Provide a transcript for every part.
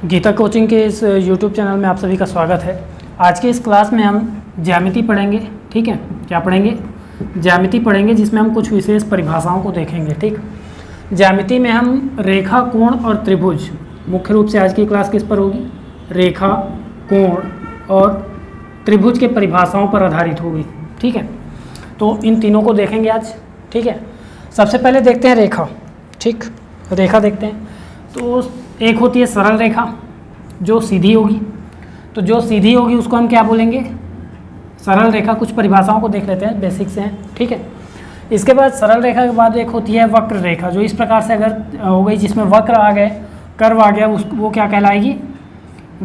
Gita coaching के इस YouTube channel में आप सभी का स्वागत है। आज के इस क्लास में हम ज्यामिति पढ़ेंगे। ठीक है, क्या पढ़ेंगे? ज्यामिति पढ़ेंगे, जिसमें हम कुछ विशेष परिभाषाओं को देखेंगे। ठीक, ज्यामिति में हम रेखा, कोण और त्रिभुज, मुख्य रूप से आज की क्लास किस पर होगी? रेखा, कोण और त्रिभुज के परिभाषाओं पर आधारित होगी। ठीक है, तो इन तीनों को देखेंगे आज। ठीक है, सबसे पहले देखते हैं रेखा। ठीक, रेखा देखते हैं। तो एक होती है सरल रेखा जो सीधी होगी। तो जो सीधी होगी उसको हम क्या बोलेंगे? सरल रेखा। कुछ परिभाषाओं को देख लेते हैं, बेसिक से हैं। ठीक है, इसके बाद सरल रेखा के बाद एक होती है वक्र रेखा, जो इस प्रकार से अगर हो गई, जिसमें वक्र आ गए, कर्व आ गया, वो क्या कहलाएगी?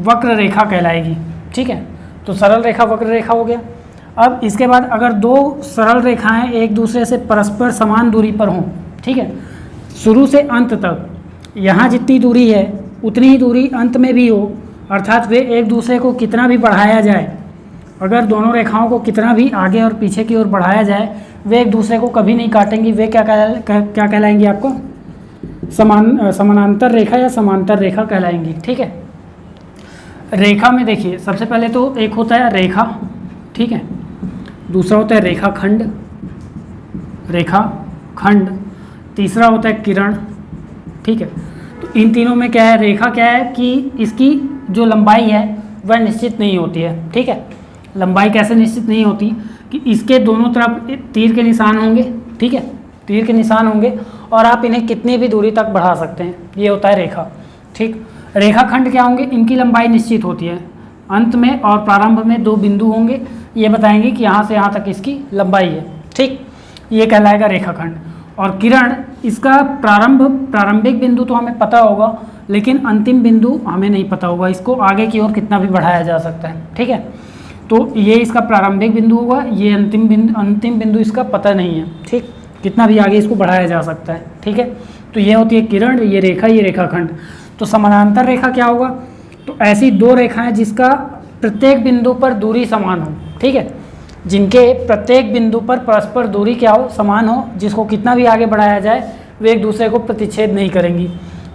वक्र रेखा कहलाएगी। ठीक है, तो सरल रेखा वक्र रेखा हो गया। अब इसके बाद अगर दो सरल रेखाएं एक दूसरे से परस्पर समान दूरी पर हों, ठीक है, शुरू से अंत तक यहाँ जितनी दूरी है उतनी ही दूरी अंत में भी हो, अर्थात वे एक दूसरे को कितना भी बढ़ाया जाए, अगर दोनों रेखाओं को कितना भी आगे और पीछे की ओर बढ़ाया जाए, वे एक दूसरे को कभी नहीं काटेंगी। वे क्या कहलाएंगी? आपको समानांतर रेखा या समांतर रेखा कहलाएंगी। ठीक है, रेखा में देखिए, सबसे पहले तो एक होता है रेखा, ठीक है, दूसरा होता है रेखाखंड, रेखाखंड, तीसरा होता है किरण। ठीक है, तो इन तीनों में क्या है? रेखा क्या है कि इसकी जो लंबाई है वह निश्चित नहीं होती है। ठीक है, लंबाई कैसे निश्चित नहीं होती? कि इसके दोनों तरफ तीर के निशान होंगे। ठीक है, तीर के निशान होंगे और आप इन्हें कितनी भी दूरी तक बढ़ा सकते हैं। ये होता है रेखा। ठीक, रेखाखंड क्या होंगे? इनकी लंबाई निश्चित होती है। अंत में और प्रारंभ में दो बिंदु होंगे, ये बताएंगे कि यहाँ से यहाँ तक इसकी लंबाई है। ठीक, ये कहलाएगा रेखाखंड। और किरण, इसका प्रारंभिक बिंदु तो हमें पता होगा, लेकिन अंतिम बिंदु हमें नहीं पता होगा। इसको आगे की ओर कितना भी बढ़ाया जा सकता है। ठीक है, तो ये इसका प्रारंभिक बिंदु होगा, ये अंतिम बिंदु इसका पता नहीं है। ठीक, कितना भी आगे इसको बढ़ाया जा सकता है। ठीक है, तो ये होती है किरण, ये रेखा, ये रेखाखंड। तो समानांतर रेखा क्या होगा? तो ऐसी दो रेखाएं जिसका प्रत्येक बिंदु पर दूरी समान हो। ठीक है, जिनके प्रत्येक बिंदु पर परस्पर दूरी क्या हो? समान हो, जिसको कितना भी आगे बढ़ाया जाए वे एक दूसरे को प्रतिच्छेद नहीं करेंगी।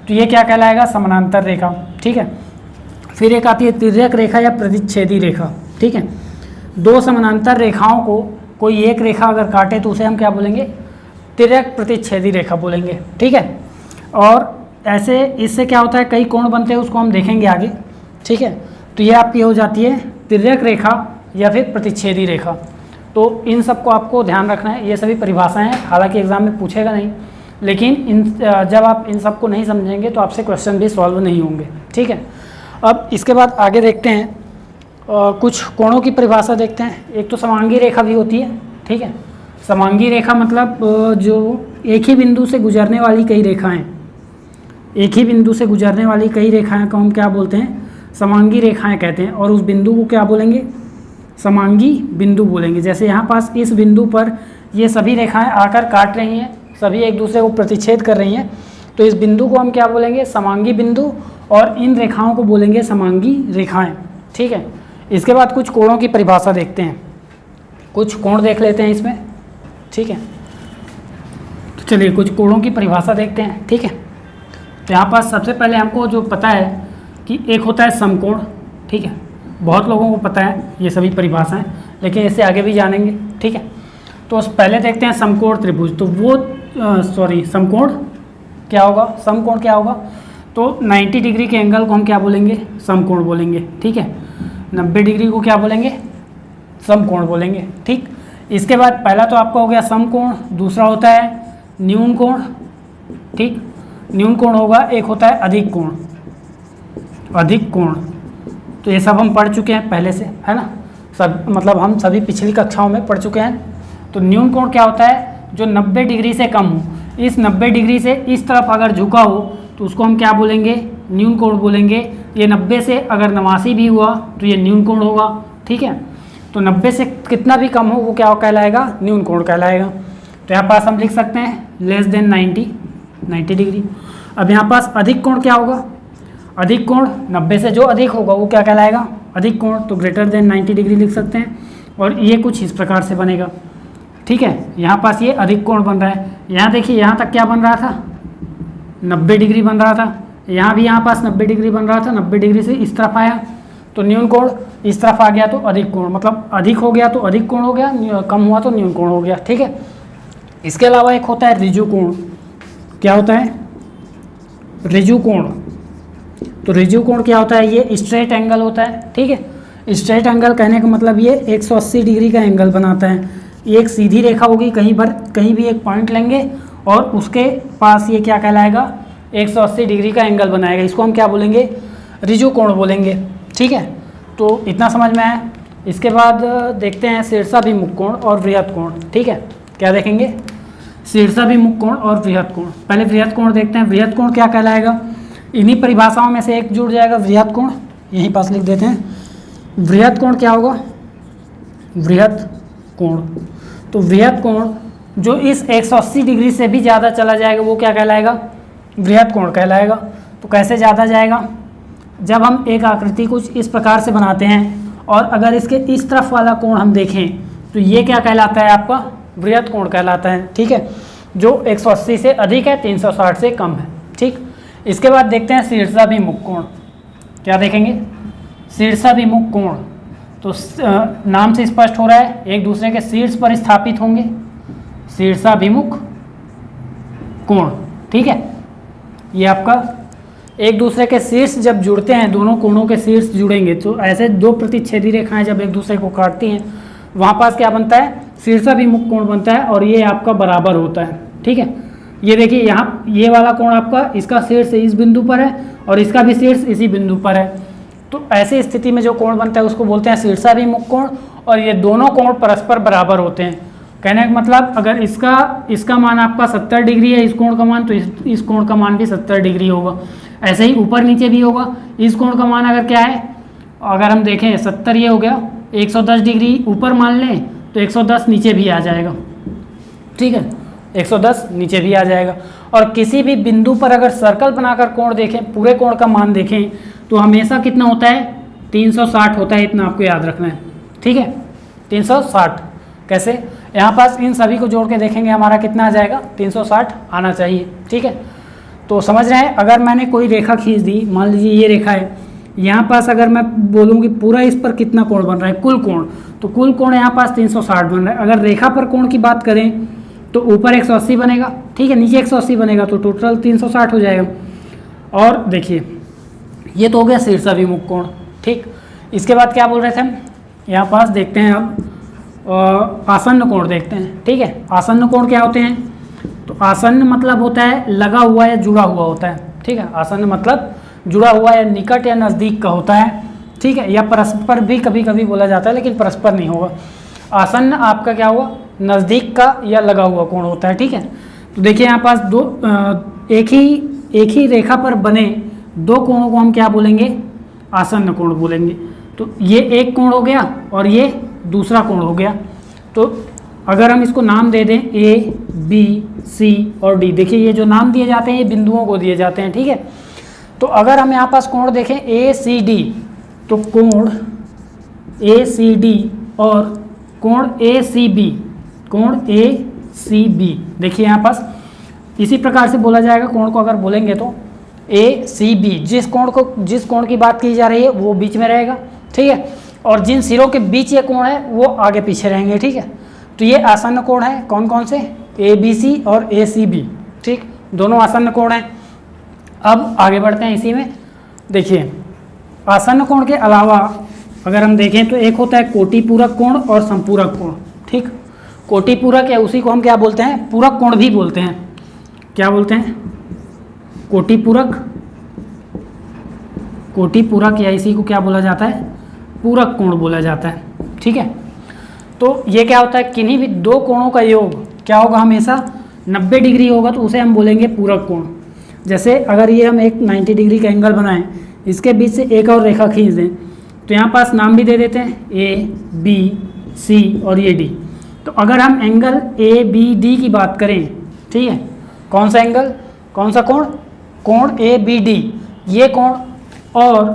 तो ये क्या कहलाएगा? समानांतर रेखा। ठीक है, फिर एक आती है तिर्यक रेखा या प्रतिच्छेदी रेखा। ठीक है, दो समानांतर रेखाओं को कोई एक रेखा अगर काटे तो उसे हम क्या बोलेंगे? तिर्यक प्रतिच्छेदी रेखा बोलेंगे। ठीक है, और ऐसे इससे क्या होता है, कई कोण बनते हैं, उसको हम देखेंगे आगे। ठीक है, तो ये आपकी हो जाती है तिर्यक रेखा या फिर प्रतिच्छेदी रेखा। तो इन सबको आपको ध्यान रखना है। ये सभी परिभाषाएं हैं, हालांकि एग्जाम में पूछेगा नहीं, लेकिन जब आप इन सबको नहीं समझेंगे तो आपसे क्वेश्चन भी सॉल्व नहीं होंगे। ठीक है, अब इसके बाद आगे देखते हैं कुछ कोणों की परिभाषा देखते हैं। एक तो समांगी रेखा भी होती है। ठीक है, समांगी रेखा मतलब जो एक ही बिंदु से गुजरने वाली कई रेखाएँ, एक ही बिंदु से गुजरने वाली कई रेखाएँ को हम क्या बोलते हैं? समांगी रेखाएँ कहते हैं। और उस बिंदु को क्या बोलेंगे? समांगी बिंदु बोलेंगे। जैसे यहाँ पास इस बिंदु पर ये सभी रेखाएं आकर काट रही हैं, सभी एक दूसरे को प्रतिच्छेद कर रही हैं, तो इस बिंदु को हम क्या बोलेंगे? समांगी बिंदु। और इन रेखाओं को बोलेंगे समांगी रेखाएं। ठीक है, इसके बाद कुछ कोणों की परिभाषा देखते हैं, कुछ कोण देख लेते हैं इसमें। ठीक है, तो चलिए कुछ कोणों की परिभाषा देखते हैं। ठीक है, तो यहाँ पास सबसे पहले हमको जो पता है कि एक होता है समकोण। ठीक है, बहुत लोगों को पता है ये सभी परिभाषाएं, लेकिन इससे आगे भी जानेंगे। ठीक है, तो पहले देखते हैं समकोण त्रिभुज। तो वो समकोण क्या होगा? समकोण क्या होगा? तो 90 डिग्री के एंगल को हम क्या बोलेंगे? समकोण बोलेंगे। ठीक है, 90 डिग्री को क्या बोलेंगे? समकोण बोलेंगे। ठीक, इसके बाद पहला तो आपका हो गया समकोण, दूसरा होता है न्यून कोण। ठीक, न्यून कोण होगा, एक होता है अधिक कोण, अधिक कोण। तो ये सब हम पढ़ चुके हैं पहले से, है ना? सब मतलब हम सभी पिछली कक्षाओं में पढ़ चुके हैं। तो न्यून कोण क्या होता है? जो 90 डिग्री से कम हो। इस 90 डिग्री से इस तरफ अगर झुका हो तो उसको हम क्या बोलेंगे? न्यून कोण बोलेंगे। ये 90 से अगर 89 भी हुआ तो ये न्यून कोण होगा। ठीक है, तो 90 से कितना भी कम हो वो क्या कहलाएगा? न्यून कोण कहलाएगा। तो यहाँ पास हम लिख सकते हैं लेस देन 90 डिग्री। अब यहाँ पास अधिक कोण क्या होगा? अधिक कोण 90 से जो अधिक होगा वो क्या कहलाएगा? अधिक कोण। तो ग्रेटर देन 90 डिग्री लिख सकते हैं। और ये कुछ इस प्रकार से बनेगा। ठीक है, यहाँ पास ये अधिक कोण बन रहा है। यहाँ देखिए, यहाँ तक क्या बन रहा था? 90 डिग्री बन रहा था। यहाँ भी यहाँ पास 90 डिग्री बन रहा था, 90 डिग्री से इस तरफ आया तो न्यून कोण, इस तरफ आ गया तो अधिक कोण, मतलब अधिक हो गया तो अधिक कोण हो गया, कम हुआ तो न्यून कोण हो गया। ठीक है, इसके अलावा एक होता है ऋजु कोण। क्या होता है? ऋजु कोण। तो ऋजु कोण क्या होता है? ये स्ट्रेट एंगल होता है। ठीक है, स्ट्रेट एंगल कहने का मतलब ये 180 डिग्री का एंगल बनाता है। एक सीधी रेखा होगी, कहीं भी एक पॉइंट लेंगे और उसके पास ये क्या कहलाएगा? 180 डिग्री का एंगल बनाएगा। इसको हम क्या बोलेंगे? ऋजु कोण बोलेंगे। ठीक है, तो इतना समझ में आया। इसके बाद देखते हैं शीर्षाभिमुख कोण और वृहत कोण। ठीक है, क्या देखेंगे? शीर्षाभिमुख कोण और वृहत कोण। पहले वृहत कोण देखते हैं। वृहत कोण क्या कहलाएगा? इन्हीं परिभाषाओं में से एक जुड़ जाएगा, वृहत कोण। यहीं पास लिख देते हैं। वृहत कोण क्या होगा? वृहत कोण। तो वृहत कोण जो इस 180 डिग्री से भी ज़्यादा चला जाएगा वो क्या कहलाएगा? वृहत कोण कहलाएगा। तो कैसे ज़्यादा जाएगा? जब हम एक आकृति कुछ इस प्रकार से बनाते हैं और अगर इसके इस तरफ वाला कोण हम देखें तो ये क्या कहलाता है? आपका वृहत कोण कहलाता है। ठीक है, जो 180 से अधिक है, 360 से कम है। ठीक, इसके बाद देखते हैं शीर्षाभिमुख कोण। क्या देखेंगे? शीर्षाभिमुख कोण। तो नाम से स्पष्ट हो रहा है, एक दूसरे के शीर्ष पर स्थापित होंगे, शीर्षाभिमुख कोण। ठीक है, ये आपका एक दूसरे के शीर्ष जब जुड़ते हैं, दोनों कोणों के शीर्ष जुड़ेंगे तो ऐसे दो प्रतिच्छेदी रेखाएं जब एक दूसरे को काटती हैं वहाँ पास क्या बनता है? शीर्षाभिमुख कोण बनता है और ये आपका बराबर होता है। ठीक है, ये देखिए यहाँ ये वाला कोण आपका, इसका शीर्ष इस बिंदु पर है और इसका भी शीर्ष इसी बिंदु पर है। तो ऐसी स्थिति में जो कोण बनता है उसको बोलते हैं शीर्षाभिमुख कोण और ये दोनों कोण परस्पर बराबर होते हैं। कहने का मतलब अगर इसका मान आपका 70 डिग्री है, इस कोण का मान, तो इस कोण का मान भी 70 डिग्री होगा। ऐसे ही ऊपर नीचे भी होगा। इस कोण का मान अगर क्या है, अगर हम देखें 70 ये हो गया, 110 डिग्री ऊपर मान लें तो 110 नीचे भी आ जाएगा। ठीक है, 110 नीचे भी आ जाएगा। और किसी भी बिंदु पर अगर सर्कल बनाकर कोण देखें, पूरे कोण का मान देखें तो हमेशा कितना होता है? 360 होता है। इतना आपको याद रखना है। ठीक है, 360। कैसे? यहाँ पास इन सभी को जोड़ के देखेंगे हमारा कितना आ जाएगा? 360 आना चाहिए। ठीक है, तो समझ रहे हैं? अगर मैंने कोई रेखा खींच दी, मान लीजिए ये रेखा है, यहाँ पास अगर मैं बोलूँ कि पूरा इस पर कितना कोण बन रहा है, कुल कोण, तो कुल कोण यहाँ पास 360 बन रहा है। अगर रेखा पर कोण की बात करें तो ऊपर 180 बनेगा। ठीक है, नीचे 180 बनेगा तो टोटल 360 हो जाएगा। और देखिए ये तो हो गया शीर्षाभिमुख कोण। ठीक, इसके बाद क्या बोल रहे थे हम? यहाँ पास देखते हैं अब आसन्न कोण देखते हैं। ठीक है, आसन्न कोण क्या होते हैं? तो आसन्न मतलब होता है लगा हुआ या जुड़ा हुआ होता है। ठीक है, आसन्न मतलब जुड़ा हुआ या निकट या नज़दीक का होता है। ठीक है, या परस्पर भी कभी कभी बोला जाता है, लेकिन परस्पर नहीं होगा। आसन्न आपका क्या हुआ? नज़दीक का या लगा हुआ कोण होता है। ठीक है, तो देखिए यहाँ पास दो एक ही रेखा पर बने दो कोणों को हम क्या बोलेंगे? आसन्न कोण बोलेंगे। तो ये एक कोण हो गया और ये दूसरा कोण हो गया। तो अगर हम इसको नाम दे दें A, B, C और D, देखिए ये जो नाम दिए जाते हैं ये बिंदुओं को दिए जाते हैं। ठीक है, तो अगर हम यहाँ पास कोण देखें ACD, तो कोण ACD और कोण ACB, कोण ACB, देखिए यहाँ पास इसी प्रकार से बोला जाएगा। कोण को अगर बोलेंगे तो ACB, जिस कोण की बात की जा रही है वो बीच में रहेगा। ठीक है, और जिन सिरों के बीच ये कोण है वो आगे पीछे रहेंगे। ठीक है, तो ये आसन्न कोण है। कौन कौन से? ABC और ACB। ठीक, दोनों आसन्न कोण हैं। अब आगे बढ़ते हैं इसी में। देखिए आसन्न कोण के अलावा अगर हम देखें तो एक होता है कोटिपूरक कोण और संपूरक कोण। ठीक, कोटिपूरक या उसी को हम क्या बोलते हैं? पूरक कोण भी बोलते हैं। क्या बोलते हैं? कोटिपूरक या इसी को क्या बोला जाता है? पूरक कोण बोला जाता है। ठीक है, तो ये क्या होता है? किन्हीं भी दो कोणों का योग क्या होगा? हमेशा 90 डिग्री होगा, तो उसे हम बोलेंगे पूरक कोण। जैसे अगर ये हम एक 90 डिग्री का एंगल बनाएं, इसके बीच से एक और रेखा खींच दें, तो यहाँ पास नाम भी दे देते हैं A, B, C और ये D। तो अगर हम एंगल ABD की बात करें, ठीक है, कौन सा एंगल, कौन सा कोण? कोण ABD, ये कोण और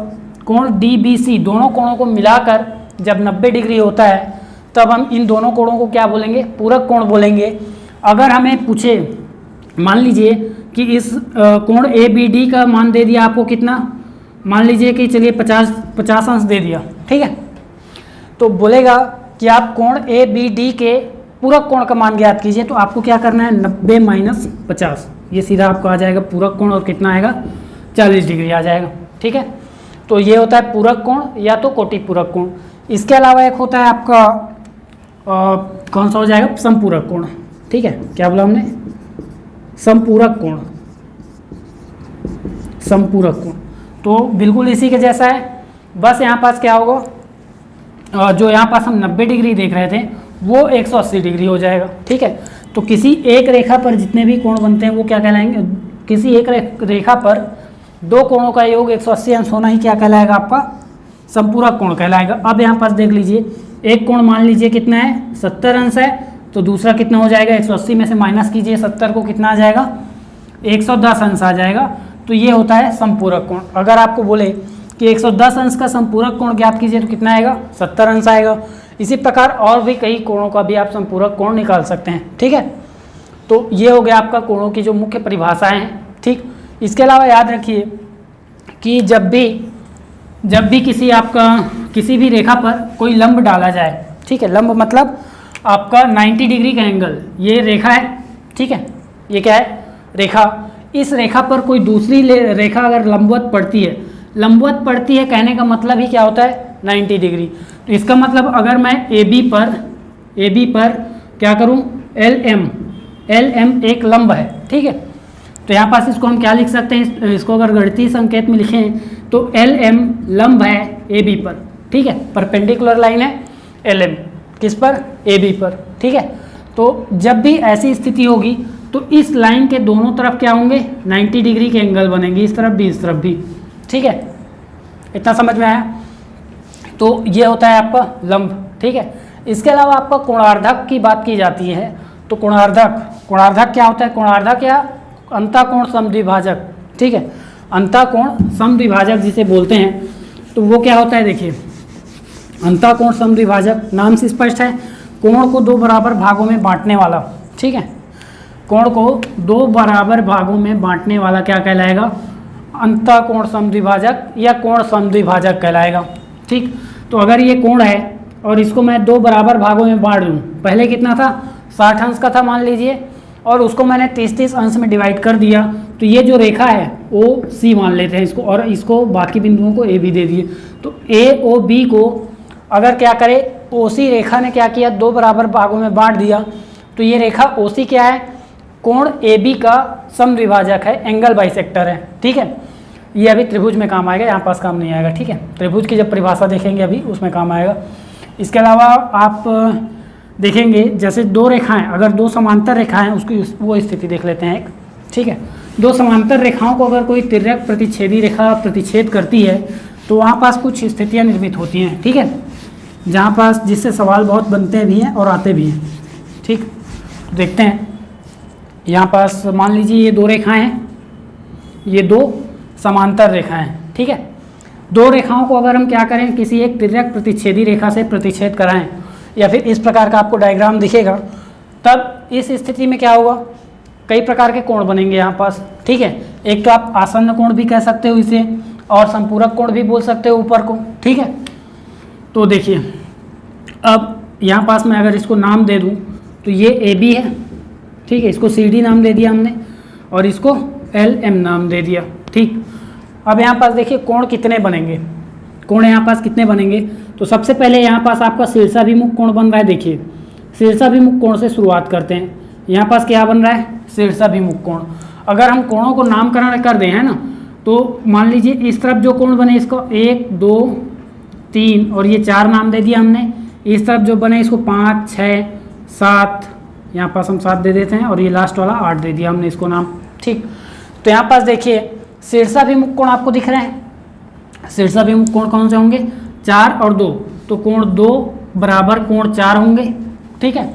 कोण DBC, दोनों कोणों को मिलाकर जब 90 डिग्री होता है तब हम इन दोनों कोणों को क्या बोलेंगे? पूरक कोण बोलेंगे। अगर हमें पूछे, मान लीजिए कि इस कोण ए बी डी का मान दे दिया आपको कितना, मान लीजिए कि चलिए 50 अंश दे दिया, ठीक है। तो बोलेगा कि आप कोण ए बी डी के पूरक कोण का मान ज्ञात कीजिए, तो आपको क्या करना है 90 माइनस 50, ये सीधा आपको आ जाएगा पूरक कोण, और कितना आएगा 40 डिग्री आ जाएगा, ठीक है। तो ये होता है पूरक कोण या तो कोटि पूरक कोण। इसके अलावा एक होता है आपका कौन सा हो जाएगा, समपूरक कोण, ठीक है। क्या बोला हमने, समपूरक कोण, समपूरक कोण। तो बिल्कुल इसी के जैसा है, बस यहाँ पास क्या होगा, जो यहाँ पास हम 90 डिग्री देख रहे थे वो 180 डिग्री हो जाएगा, ठीक है। तो किसी एक रेखा पर जितने भी कोण बनते हैं वो क्या कहलाएंगे, किसी एक रेखा पर दो कोणों का योग 180 अंश होना ही क्या कहलाएगा, आपका समपूरक कोण कहलाएगा। अब यहाँ पास देख लीजिए, एक कोण मान लीजिए कितना है 70 अंश है, तो दूसरा कितना हो जाएगा, 180 में से माइनस कीजिए 70 को, कितना आ जाएगा 110 अंश आ जाएगा। तो ये होता है समपूरक कोण। अगर आपको बोले कि 110 अंश का समपूरक कोण ज्ञात कीजिए तो कितना आएगा, 70 अंश आएगा। इसी प्रकार और भी कई कोणों का भी आप समपूरक कोण निकाल सकते हैं, ठीक है। तो ये हो गया आपका कोणों की जो मुख्य परिभाषाएं हैं, ठीक। इसके अलावा याद रखिए कि जब भी किसी भी रेखा पर कोई लंब डाला जाए, ठीक है, लंब मतलब आपका 90 डिग्री का एंगल, ये रेखा है, ठीक है, ये क्या है रेखा। इस रेखा पर कोई दूसरी रेखा अगर लंबवत पड़ती है कहने का मतलब ही क्या होता है 90 डिग्री। तो इसका मतलब अगर मैं ए बी पर क्या करूं, एल एम एक लंब है, ठीक है। तो यहाँ पास इसको हम क्या लिख सकते हैं, इसको अगर गणितीय संकेत में लिखें तो एल एम लंब है ए बी पर, ठीक है, परपेंडिकुलर लाइन है एल एम किस पर, ए बी पर, ठीक है। तो जब भी ऐसी स्थिति होगी तो इस लाइन के दोनों तरफ क्या होंगे 90 डिग्री के एंगल बनेंगे, इस तरफ भी इस तरफ भी, ठीक है। इतना समझ में आया। तो ये होता है आपका लंब, ठीक है। इसके अलावा आपका कोणार्धक की बात की जाती है, तो कोणार्धक क्या होता है, कोणार्धक या अंतःकोण समद्विभाजक, ठीक है, अंतःकोण समद्विभाजक जिसे बोलते हैं, तो वो क्या होता है, देखिए अंतःकोण समद्विभाजक नाम से स्पष्ट है, कोण को दो बराबर भागों में बांटने वाला, ठीक है, कोण को दो बराबर भागों में बांटने वाला क्या कहलाएगा, अंतःकोण समद्विभाजक या कोण समद्विभाजक कहलाएगा, ठीक। तो अगर ये कोण है और इसको मैं दो बराबर भागों में बांट दूँ, पहले कितना था 60 अंश का था मान लीजिए, और उसको मैंने 30-30 अंश में डिवाइड कर दिया, तो ये जो रेखा है ओ सी मान लेते हैं इसको, और इसको बाकी बिंदुओं को ए बी दे दिए। तो ए ओ बी को अगर क्या करे, ओ सी रेखा ने क्या किया, दो बराबर भागों में बांट दिया, तो ये रेखा ओ सी क्या है, कोण ए बी का समद्विभाजक है, एंगल बाइसेक्टर है, ठीक है। ये अभी त्रिभुज में काम आएगा, यहाँ पास काम नहीं आएगा, ठीक है। त्रिभुज की जब परिभाषा देखेंगे अभी उसमें काम आएगा। इसके अलावा आप देखेंगे जैसे दो रेखाएं, अगर दो समांतर रेखाएं, उसकी वो स्थिति देख लेते हैं एक, ठीक है। दो समांतर रेखाओं को अगर कोई तिर्यक प्रतिच्छेदी रेखा प्रतिच्छेद करती है तो वहाँ पास कुछ स्थितियाँ निर्मित होती हैं, ठीक है, जहाँ पास जिससे सवाल बहुत बनते भी हैं और आते भी हैं, ठीक। तो देखते हैं यहाँ पास मान लीजिए ये दो रेखाएं हैं, ये दो समांतर रेखाएं हैं, ठीक है। दो रेखाओं को अगर हम क्या करें, किसी एक तिर्यक प्रतिच्छेदी रेखा से प्रतिच्छेद कराएं, या फिर इस प्रकार का आपको डायग्राम दिखेगा, तब इस स्थिति में क्या होगा, कई प्रकार के कोण बनेंगे यहाँ पास, ठीक है। एक तो आप आसन्न कोण भी कह सकते हो इसे, और संपूरक कोण भी बोल सकते हो ऊपर को, ठीक है। तो देखिए अब यहाँ पास मैं अगर इसको नाम दे दूँ तो ये ए बी है, ठीक है, इसको सी डी नाम दे दिया हमने, और इसको एल एम नाम दे दिया, ठीक। अब यहाँ पास देखिए कोण कितने बनेंगे, कोण यहाँ पास कितने बनेंगे, तो सबसे पहले यहाँ पास आपका शीर्षाभिमुख कोण बन रहा है। देखिए शीर्षाभिमुख कोण से शुरुआत करते हैं, यहाँ पास क्या बन रहा है, शीर्षाभिमुख कोण। अगर हम कोणों को नामकरण कर दें, है ना, तो मान लीजिए इस तरफ जो कोण बने इसको 1 2 3 और ये 4 नाम दे दिया हमने, इस तरफ जो बने इसको 5 6 7, यहाँ पास हम 7 दे देते हैं, और ये लास्ट वाला 8 दे दिया हमने इसको नाम, ठीक। तो यहाँ पास देखिए शीर्षाभिमुख कोण आपको दिख रहे हैं, शीर्षाभिमुख कोण कौन से होंगे, 4 और 2, तो कोण 2 बराबर कोण 4 होंगे, ठीक है।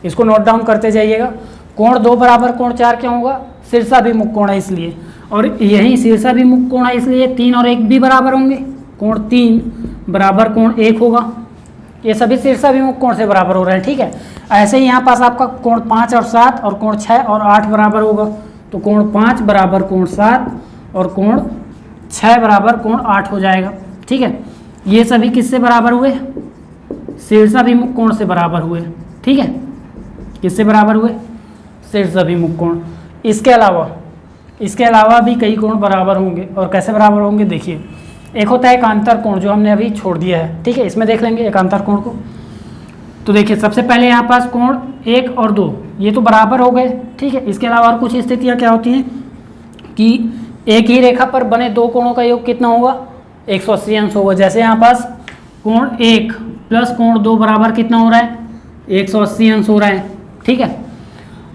इसको नोट डाउन करते जाइएगा, कोण 2 बराबर कोण 4 क्यों होगा, शीर्षाभिमुख कोण है इसलिए, और यही शीर्षाभिमुख कोण है इसलिए 3 और 1 भी बराबर होंगे, कोण 3 बराबर कोण 1 होगा, ये सभी शीर्षाभिमुख कोण से बराबर हो रहे हैं, ठीक है। ऐसे ही यहाँ पास आपका कोण 5 और 7 और कोण 6 और 8 बराबर होगा, तो कोण 5 बराबर कोण 7 और कोण 6 बराबर कोण 8 हो जाएगा। ठीक है, ये सभी किससे बराबर हुए? शीर्षाभिमुख कोण से बराबर हुए। ठीक है, किससे बराबर हुए? शीर्षाभिमुख कोण। इसके अलावा भी कई कोण बराबर होंगे। और कैसे बराबर होंगे देखिए, एक होता है एकांतर कोण जो हमने अभी छोड़ दिया है। ठीक है, इसमें देख लेंगे एकांतर कोण को। तो देखिए सबसे पहले यहाँ पास कोण 1 और 2 ये तो बराबर हो गए। ठीक है, इसके अलावा और कुछ स्थितियाँ क्या होती हैं कि एक ही रेखा पर बने दो कोणों का योग कितना होगा? 180 अंश होगा। जैसे यहाँ पास कोण 1 प्लस कोण 2 बराबर कितना हो रहा है? 180 अंश हो रहा है। ठीक है,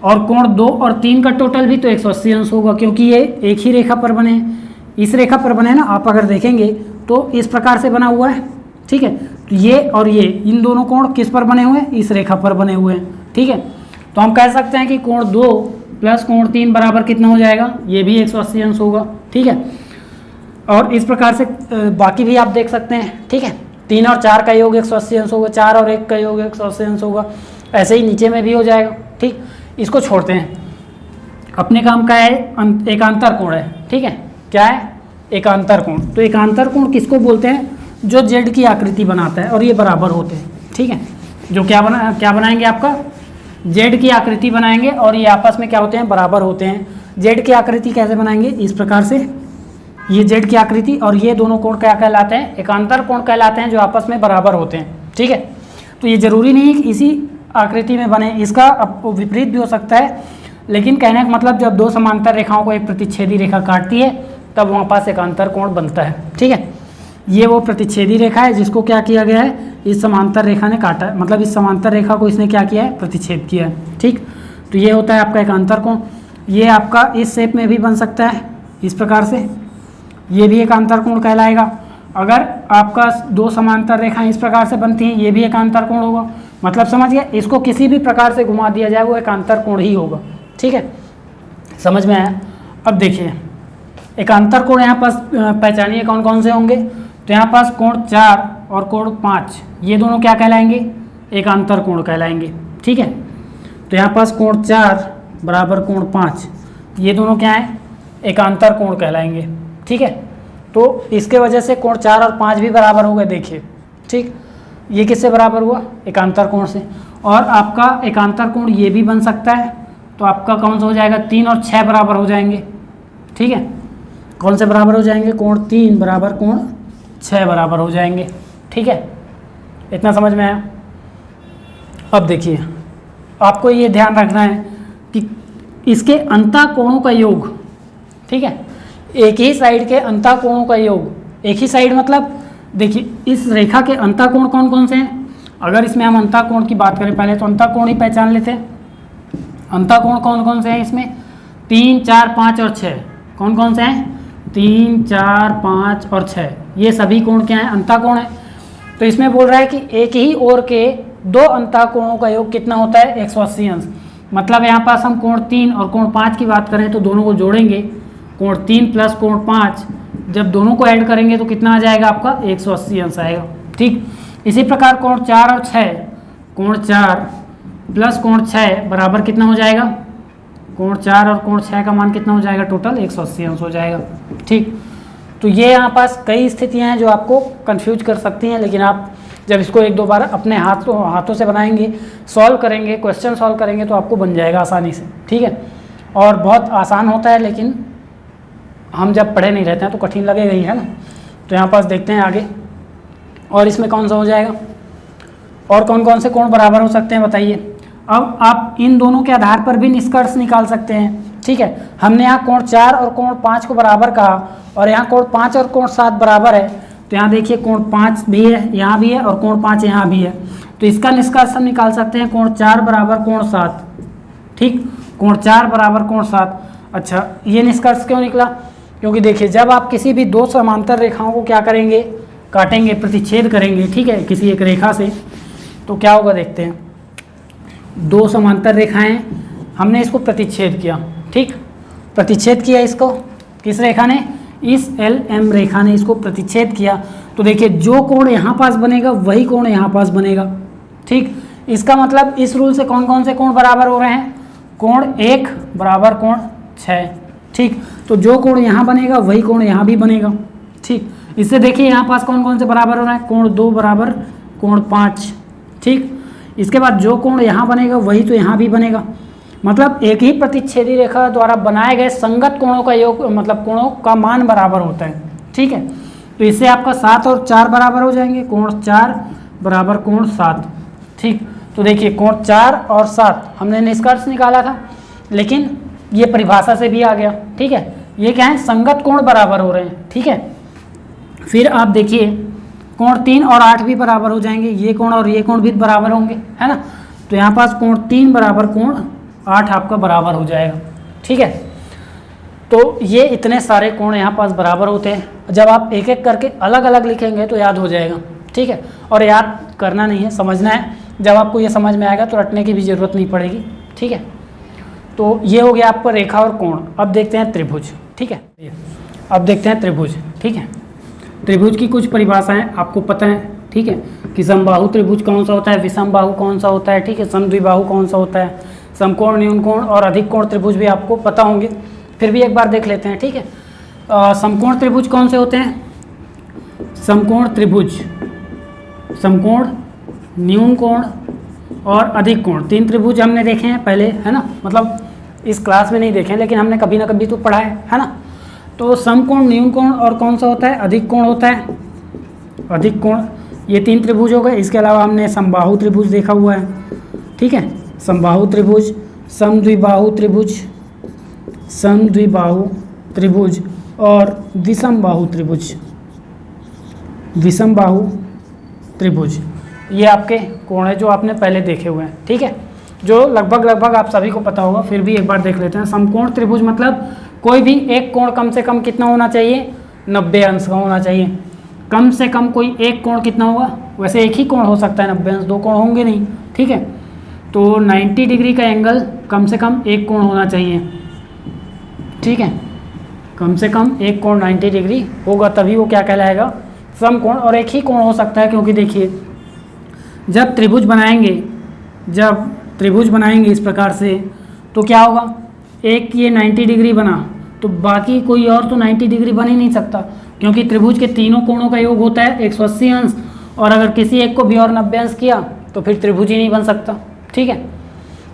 और कोण 2 और 3 का टोटल भी तो 180 अंश होगा, क्योंकि ये एक ही रेखा पर बने हैं। इस रेखा पर बने हैं ना, आप अगर देखेंगे तो इस प्रकार से बना हुआ है। ठीक है, तो ये और ये इन दोनों कोण किस पर बने हुए हैं? इस रेखा पर बने हुए हैं। ठीक है, तो हम कह सकते हैं कि कोण 2 प्लस कोण 3 बराबर कितना हो जाएगा? ये भी 180 अंश होगा। ठीक है, और इस प्रकार से बाकी भी आप देख सकते हैं। ठीक है, 3 और 4 का योग 180 अंश होगा, 4 और 1 का योग 180 अंश होगा। ऐसे ही नीचे में भी हो जाएगा। ठीक, इसको छोड़ते हैं। अपने काम का है एकांतर कोण है। ठीक है, क्या है? एकांतर कोण। तो एकांतर कोण किसको बोलते हैं? जो जेड की आकृति बनाता है और ये बराबर होते हैं। ठीक है, जो क्या बनाएंगे? आपका जेड की आकृति बनाएंगे और ये आपस में क्या होते हैं? बराबर होते हैं। जेड की आकृति कैसे बनाएंगे? इस प्रकार से, ये जेड की आकृति और ये दोनों कोण क्या कहलाते हैं? एकांतर कोण कहलाते हैं, जो आपस में बराबर होते हैं। ठीक है, तो ये जरूरी नहीं है कि इसी आकृति में बने, इसका विपरीत भी हो सकता है। लेकिन कहने का मतलब जब दो समांतर रेखाओं को एक प्रतिच्छेदी रेखा काटती है तब वहाँ पास एकांतर कोण बनता है। ठीक है, ये वो प्रतिच्छेदी रेखा है जिसको क्या किया गया है? इस समांतर रेखा ने काटा है, मतलब इस समांतर रेखा को इसने क्या किया है? प्रतिच्छेद किया है। ठीक, तो ये होता है आपका एकांतर कोण। ये आपका इस शेप में भी बन सकता है, इस प्रकार से, ये भी एकांतर कोण कहलाएगा। अगर आपका दो समांतर रेखाएं इस प्रकार से बनती हैं, ये भी एकांतर कोण होगा। मतलब समझ गया, इसको किसी भी प्रकार से घुमा दिया जाए वो एकांतर कोण ही होगा। ठीक है, समझ में आया? अब देखिए एकांतर कोण यहाँ पास पहचानिए कौन कौन से होंगे। तो यहाँ पास कोण 4 और कोण 5 ये दोनों क्या कहलाएंगे? एकांतर कोण कहलाएंगे। ठीक है, तो यहाँ पास कोण 4 बराबर कोण 5 ये दोनों क्या है? एकांतर कोण कहलाएंगे। ठीक है, तो इसके वजह से कोण 4 और 5 भी बराबर हो गए। देखिए, ठीक, ये किससे बराबर हुआ? एकांतर कोण से। और आपका एकांतर कोण ये भी बन सकता है, तो आपका कौन सा हो जाएगा? 3 और 6 बराबर हो जाएंगे। ठीक है, कौन से बराबर हो जाएंगे? कोण 3 बराबर कोण 6 बराबर हो जाएंगे। ठीक है, इतना समझ में आया? अब देखिए, आपको ये ध्यान रखना है कि इसके अंतःकोणों का योग, ठीक है, एक ही साइड के अंतःकोणों का योग, एक ही साइड मतलब देखिए इस रेखा के अंतःकोण कौन कौन से हैं? अगर इसमें हम अंतःकोण की बात करें पहले तो अंतःकोण ही पहचान लेते हैं। अंतःकोण कौन कौन से हैं इसमें? 3, 4, 5 और 6। कौन कौन से हैं? 3, 4, 5 और 6 ये सभी कोण क्या हैं? अंतःकोण है। तो इसमें बोल रहा है कि एक ही ओर के दो अंतःकोणों का योग कितना होता है? 180 अंश। मतलब यहाँ पास हम कोण 3 और कोण 5 की बात करें तो दोनों को जोड़ेंगे, कोण 3 प्लस कोण 5 जब दोनों को ऐड करेंगे तो कितना आ जाएगा? आपका 180 अंश आएगा। ठीक, इसी प्रकार कोण 4 और 6, कोण 4 प्लस कोण 6 बराबर कितना हो जाएगा? कोण 4 और कोण 6 का मान कितना हो जाएगा? टोटल 180 अंश हो जाएगा। ठीक, तो ये यहाँ पास कई स्थितियाँ हैं जो आपको कंफ्यूज कर सकती हैं, लेकिन आप जब इसको एक दो बार अपने हाथों से बनाएंगे, सॉल्व करेंगे, क्वेश्चन सॉल्व करेंगे तो आपको बन जाएगा आसानी से। ठीक है, और बहुत आसान होता है, लेकिन हम जब पढ़े नहीं रहते हैं तो कठिन लगेगा ही, है ना। तो यहाँ पास देखते हैं आगे, और इसमें कौन सा हो जाएगा, और कौन कौन से कोण बराबर हो सकते हैं बताइए। अब आप इन दोनों के आधार पर भी निष्कर्ष निकाल सकते हैं। ठीक है, हमने यहाँ कोण 4 और कोण 5 को बराबर कहा, और यहाँ कोण 5 और कोण 7 बराबर है। तो यहाँ देखिए कोण 5 भी है, यहाँ भी है, और कोण 5 यहाँ भी है। तो इसका निष्कर्ष हम निकाल सकते हैं कोण 4 बराबर कोण 7। ठीक, कोण 4 बराबर कोण 7। अच्छा, ये निष्कर्ष क्यों निकला? क्योंकि देखिए जब आप किसी भी दो समांतर रेखाओं को क्या करेंगे? काटेंगे, प्रतिच्छेद करेंगे। ठीक है, किसी एक रेखा से, तो क्या होगा देखते हैं। दो समांतर रेखाएं, हमने इसको प्रतिच्छेद किया। ठीक, प्रतिच्छेद किया इसको, किस रेखा ने? इस LM रेखा ने इसको प्रतिच्छेद किया। तो देखिए जो कोण यहाँ पास बनेगा वही कोण यहाँ पास बनेगा। ठीक, इसका मतलब इस रूल से कौन कौन से कोण बराबर हो रहे हैं? कोण 1 बराबर कोण 6। ठीक, तो जो कोण यहाँ बनेगा वही कोण यहाँ भी बनेगा। ठीक, इससे देखिए यहाँ पास कौन कौन से बराबर हो रहा है, कोण 2 बराबर कोण 5। ठीक, इसके बाद जो कोण यहाँ बनेगा वही तो यहाँ भी बनेगा। मतलब एक ही प्रतिच्छेदी रेखा द्वारा बनाए गए संगत कोणों का योग, मतलब कोणों का मान बराबर होता है। ठीक है, तो इससे आपका 7 और 4 बराबर हो जाएंगे, कोण 4 बराबर कोण 7। ठीक, तो देखिए कोण 4 और 7 हमने निष्कर्ष निकाला था, लेकिन ये परिभाषा से भी आ गया। ठीक है, ये क्या है, संगत कोण बराबर हो रहे हैं। ठीक है, फिर आप देखिए कोण 3 और 8 भी बराबर हो जाएंगे, ये कोण और ये कोण भी बराबर होंगे, है ना। तो यहाँ पास कोण 3 बराबर कोण 8 आपका बराबर हो जाएगा। ठीक है, तो ये इतने सारे कोण यहाँ पास बराबर होते हैं। जब आप एक एक करके अलग अलग लिखेंगे तो याद हो जाएगा। ठीक है, और याद करना नहीं है, समझना है। जब आपको ये समझ में आएगा तो रटने की भी ज़रूरत नहीं पड़ेगी। ठीक है, तो ये हो गया आपका रेखा और कोण। अब देखते हैं त्रिभुज। ठीक है, अब देखते हैं त्रिभुज। ठीक है, त्रिभुज की कुछ परिभाषाएं आपको पता है। ठीक है, कि समबाहु त्रिभुज कौन सा होता है, विषम बाहु कौन सा होता है, ठीक है, समद्विबाहु कौन सा होता है, समकोण, न्यून कोण और अधिक कोण त्रिभुज भी आपको पता होंगे। फिर भी एक बार देख लेते हैं। ठीक है, समकोण त्रिभुज कौन से होते हैं, समकोण त्रिभुज, समकोण, न्यून कोण और अधिक कोण, 3 त्रिभुज हमने देखे हैं पहले, है ना। मतलब इस क्लास में नहीं देखे, लेकिन हमने कभी ना कभी तो पढ़ा है ना। तो समकोण, न्यून कोण और कौन सा होता है, अधिक कोण होता है, अधिक कोण। ये 3 त्रिभुज हो गए। इसके अलावा हमने समबाहु त्रिभुज देखा हुआ है। ठीक है, समबाहु त्रिभुज, समद्विबाहु त्रिभुज, समद्विबाहु त्रिभुज और विषम बाहु त्रिभुज, विषम बाहु त्रिभुज। ये आपके कोण है जो आपने पहले देखे हुए हैं। ठीक है, जो लगभग आप सभी को पता होगा, फिर भी एक बार देख लेते हैं। समकोण त्रिभुज मतलब कोई भी एक कोण कम से कम कितना होना चाहिए, 90 अंश का होना चाहिए। कम से कम कोई एक कोण कितना होगा, वैसे एक ही कोण हो सकता है 90 अंश, 2 कोण होंगे नहीं। ठीक है, तो 90 डिग्री का एंगल कम से कम एक कोण होना चाहिए। ठीक है, कम से कम एक कोण 90 डिग्री होगा, तभी वो क्या कहलाएगा, समकोण। और एक ही कोण हो सकता है, क्योंकि देखिए जब त्रिभुज बनाएंगे इस प्रकार से, तो क्या होगा, एक ये 90 डिग्री बना तो बाकी कोई और तो 90 डिग्री बन ही नहीं सकता, क्योंकि त्रिभुज के तीनों कोणों का योग होता है 180 अंश, और अगर किसी एक को भी और 90 अंश किया तो फिर त्रिभुज ही नहीं बन सकता। ठीक है,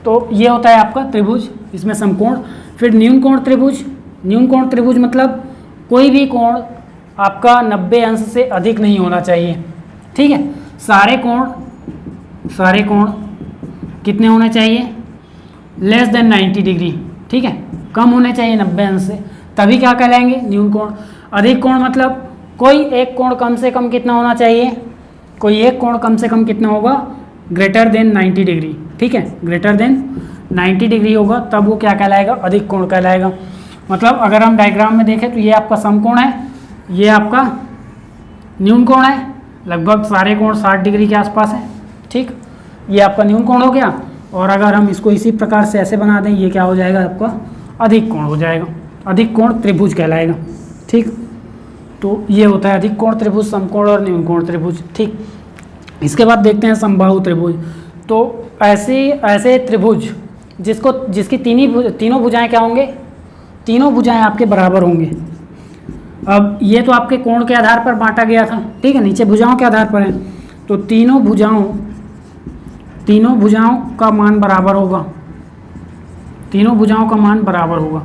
तो ये होता है आपका त्रिभुज, इसमें समकोण। फिर न्यून कोण त्रिभुज, न्यून कोण त्रिभुज मतलब कोई भी कोण आपका 90 अंश से अधिक नहीं होना चाहिए। ठीक है, सारे कोण कितने होने चाहिए, लेस देन 90 डिग्री। ठीक है, कम होने चाहिए 90 अंश से, तभी क्या कहलाएंगे, न्यून कोण। अधिक कोण मतलब कोई एक कोण कम से कम कितना होना चाहिए, कोई एक कोण कम से कम कितना होगा, ग्रेटर देन 90 डिग्री। ठीक है, ग्रेटर देन 90 डिग्री होगा, तब वो क्या कहलाएगा, अधिक कोण कहलाएगा। मतलब अगर हम डायग्राम में देखें तो ये आपका समकोण है, ये आपका न्यून कोण है, लगभग सारे कोण 60 डिग्री के आसपास है। ठीक, ये आपका न्यून कोण हो गया। और अगर हम इसको इसी प्रकार से ऐसे बना दें, ये क्या हो जाएगा, आपका अधिक कोण हो जाएगा, अधिक कोण त्रिभुज कहलाएगा। ठीक, तो ये होता है अधिक कोण त्रिभुज, समकोण और न्यून कोण त्रिभुज। ठीक, इसके बाद देखते हैं समबाहु त्रिभुज। तो ऐसे त्रिभुज जिसकी तीनों भुजाएं क्या होंगे, तीनों भुजाएं आपके बराबर होंगे। अब ये तो आपके कोण के आधार पर बांटा गया था। ठीक है, नीचे भुजाओं के आधार पर है, तो तीनों भुजाओं का मान बराबर होगा, तीनों भुजाओं का मान बराबर होगा।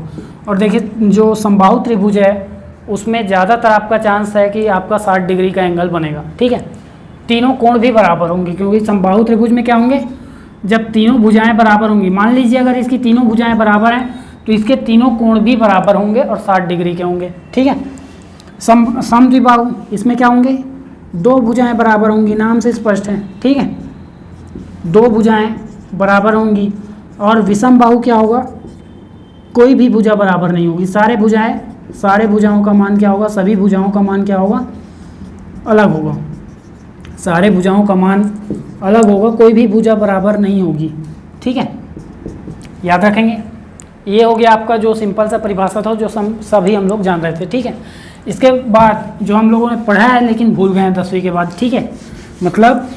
और देखिए जो समबाहु त्रिभुज है उसमें ज़्यादातर आपका चांस है कि आपका 60 डिग्री का एंगल बनेगा। ठीक है, तीनों कोण भी बराबर होंगे, क्योंकि समबाहु त्रिभुज में क्या होंगे, जब तीनों भुजाएं बराबर होंगी, मान लीजिए अगर इसकी तीनों भुजाएं बराबर हैं तो इसके तीनों कोण भी बराबर होंगे और 60 डिग्री के होंगे। ठीक है, समद्विबाहु, इसमें क्या होंगे, 2 भुजाएं बराबर होंगी, नाम से स्पष्ट है। ठीक है, 2 भुजाएं बराबर होंगी। और विषम बाहु क्या होगा, कोई भी भुजा बराबर नहीं होगी, सारे भुजाओं का मान क्या होगा, सभी भुजाओं का मान क्या होगा, अलग होगा, सारे भुजाओं का मान अलग होगा, कोई भी भुजा बराबर नहीं होगी। ठीक है, याद रखेंगे। ये हो गया आपका जो सिंपल सा परिभाषा था, जो सभी हम लोग जान रहे थे। ठीक है, इसके बाद जो हम लोगों ने पढ़ा है लेकिन भूल गए हैं 10वीं के बाद। ठीक है, मतलब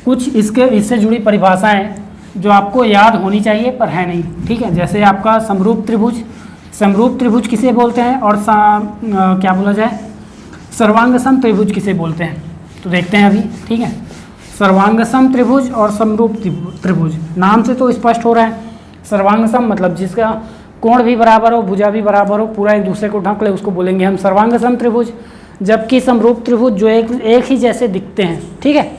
कुछ इससे जुड़ी परिभाषाएं जो आपको याद होनी चाहिए पर है नहीं। ठीक है, जैसे आपका समरूप त्रिभुज, समरूप त्रिभुज किसे बोलते हैं और क्या बोला जाए, सर्वांग सम त्रिभुज किसे बोलते हैं। तो देखते हैं अभी, ठीक है। सर्वांग सम त्रिभुज और समरूप त्रिभुज, नाम से तो स्पष्ट हो रहा है। सर्वांग सम मतलब जिसका कोण भी बराबर हो, भुजा भी बराबर हो, पूरा एक दूसरे को ढक ले, उसको बोलेंगे हम सर्वांग सम त्रिभुज। जबकि समरूप त्रिभुज जो एक ही जैसे दिखते हैं, ठीक है,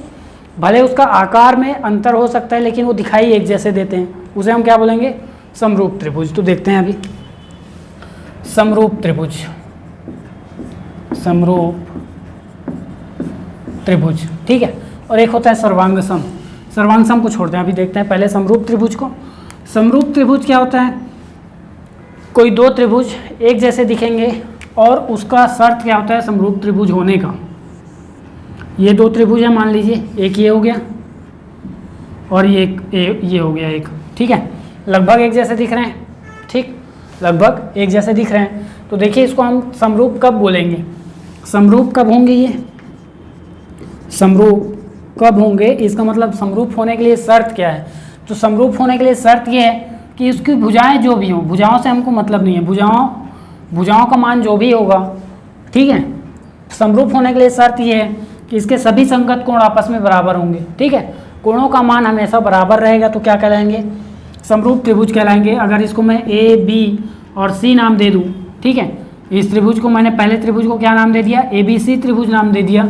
भले उसका आकार में अंतर हो सकता है लेकिन वो दिखाई एक जैसे देते हैं, उसे हम क्या बोलेंगे, समरूप त्रिभुज। तो देखते हैं अभी समरूप त्रिभुज, समरूप त्रिभुज, ठीक है। और एक होता है सर्वांग सम। सर्वांग सम को छोड़ते हैं, अभी देखते हैं पहले समरूप त्रिभुज को। समरूप त्रिभुज क्या होता है, कोई दो त्रिभुज एक जैसे दिखेंगे और उसका शर्त क्या होता है समरूप त्रिभुज होने का। ये दो त्रिभुज है, मान लीजिए, एक ये हो गया और ये हो गया एक, ठीक है, लगभग एक जैसे दिख रहे हैं, ठीक, लगभग एक जैसे दिख रहे हैं। तो देखिए इसको हम समरूप कब बोलेंगे, समरूप कब होंगे, ये समरूप कब होंगे, इसका मतलब समरूप होने के लिए शर्त क्या है। तो समरूप होने के लिए शर्त ये है कि इसकी भुजाएं जो भी हों, भुजाओं से हमको मतलब नहीं है, भुजाओं का मान जो भी होगा, ठीक है, समरूप होने के लिए शर्त ये है कि इसके सभी संगत कोण आपस में बराबर होंगे, ठीक है। कोणों का मान हमेशा बराबर रहेगा तो क्या कहलाएंगे, समरूप त्रिभुज कहलाएंगे। अगर इसको मैं ए बी और सी नाम दे दूं, ठीक है, इस त्रिभुज को मैंने पहले त्रिभुज को क्या नाम दे दिया, ए बी सी त्रिभुज नाम दे दिया।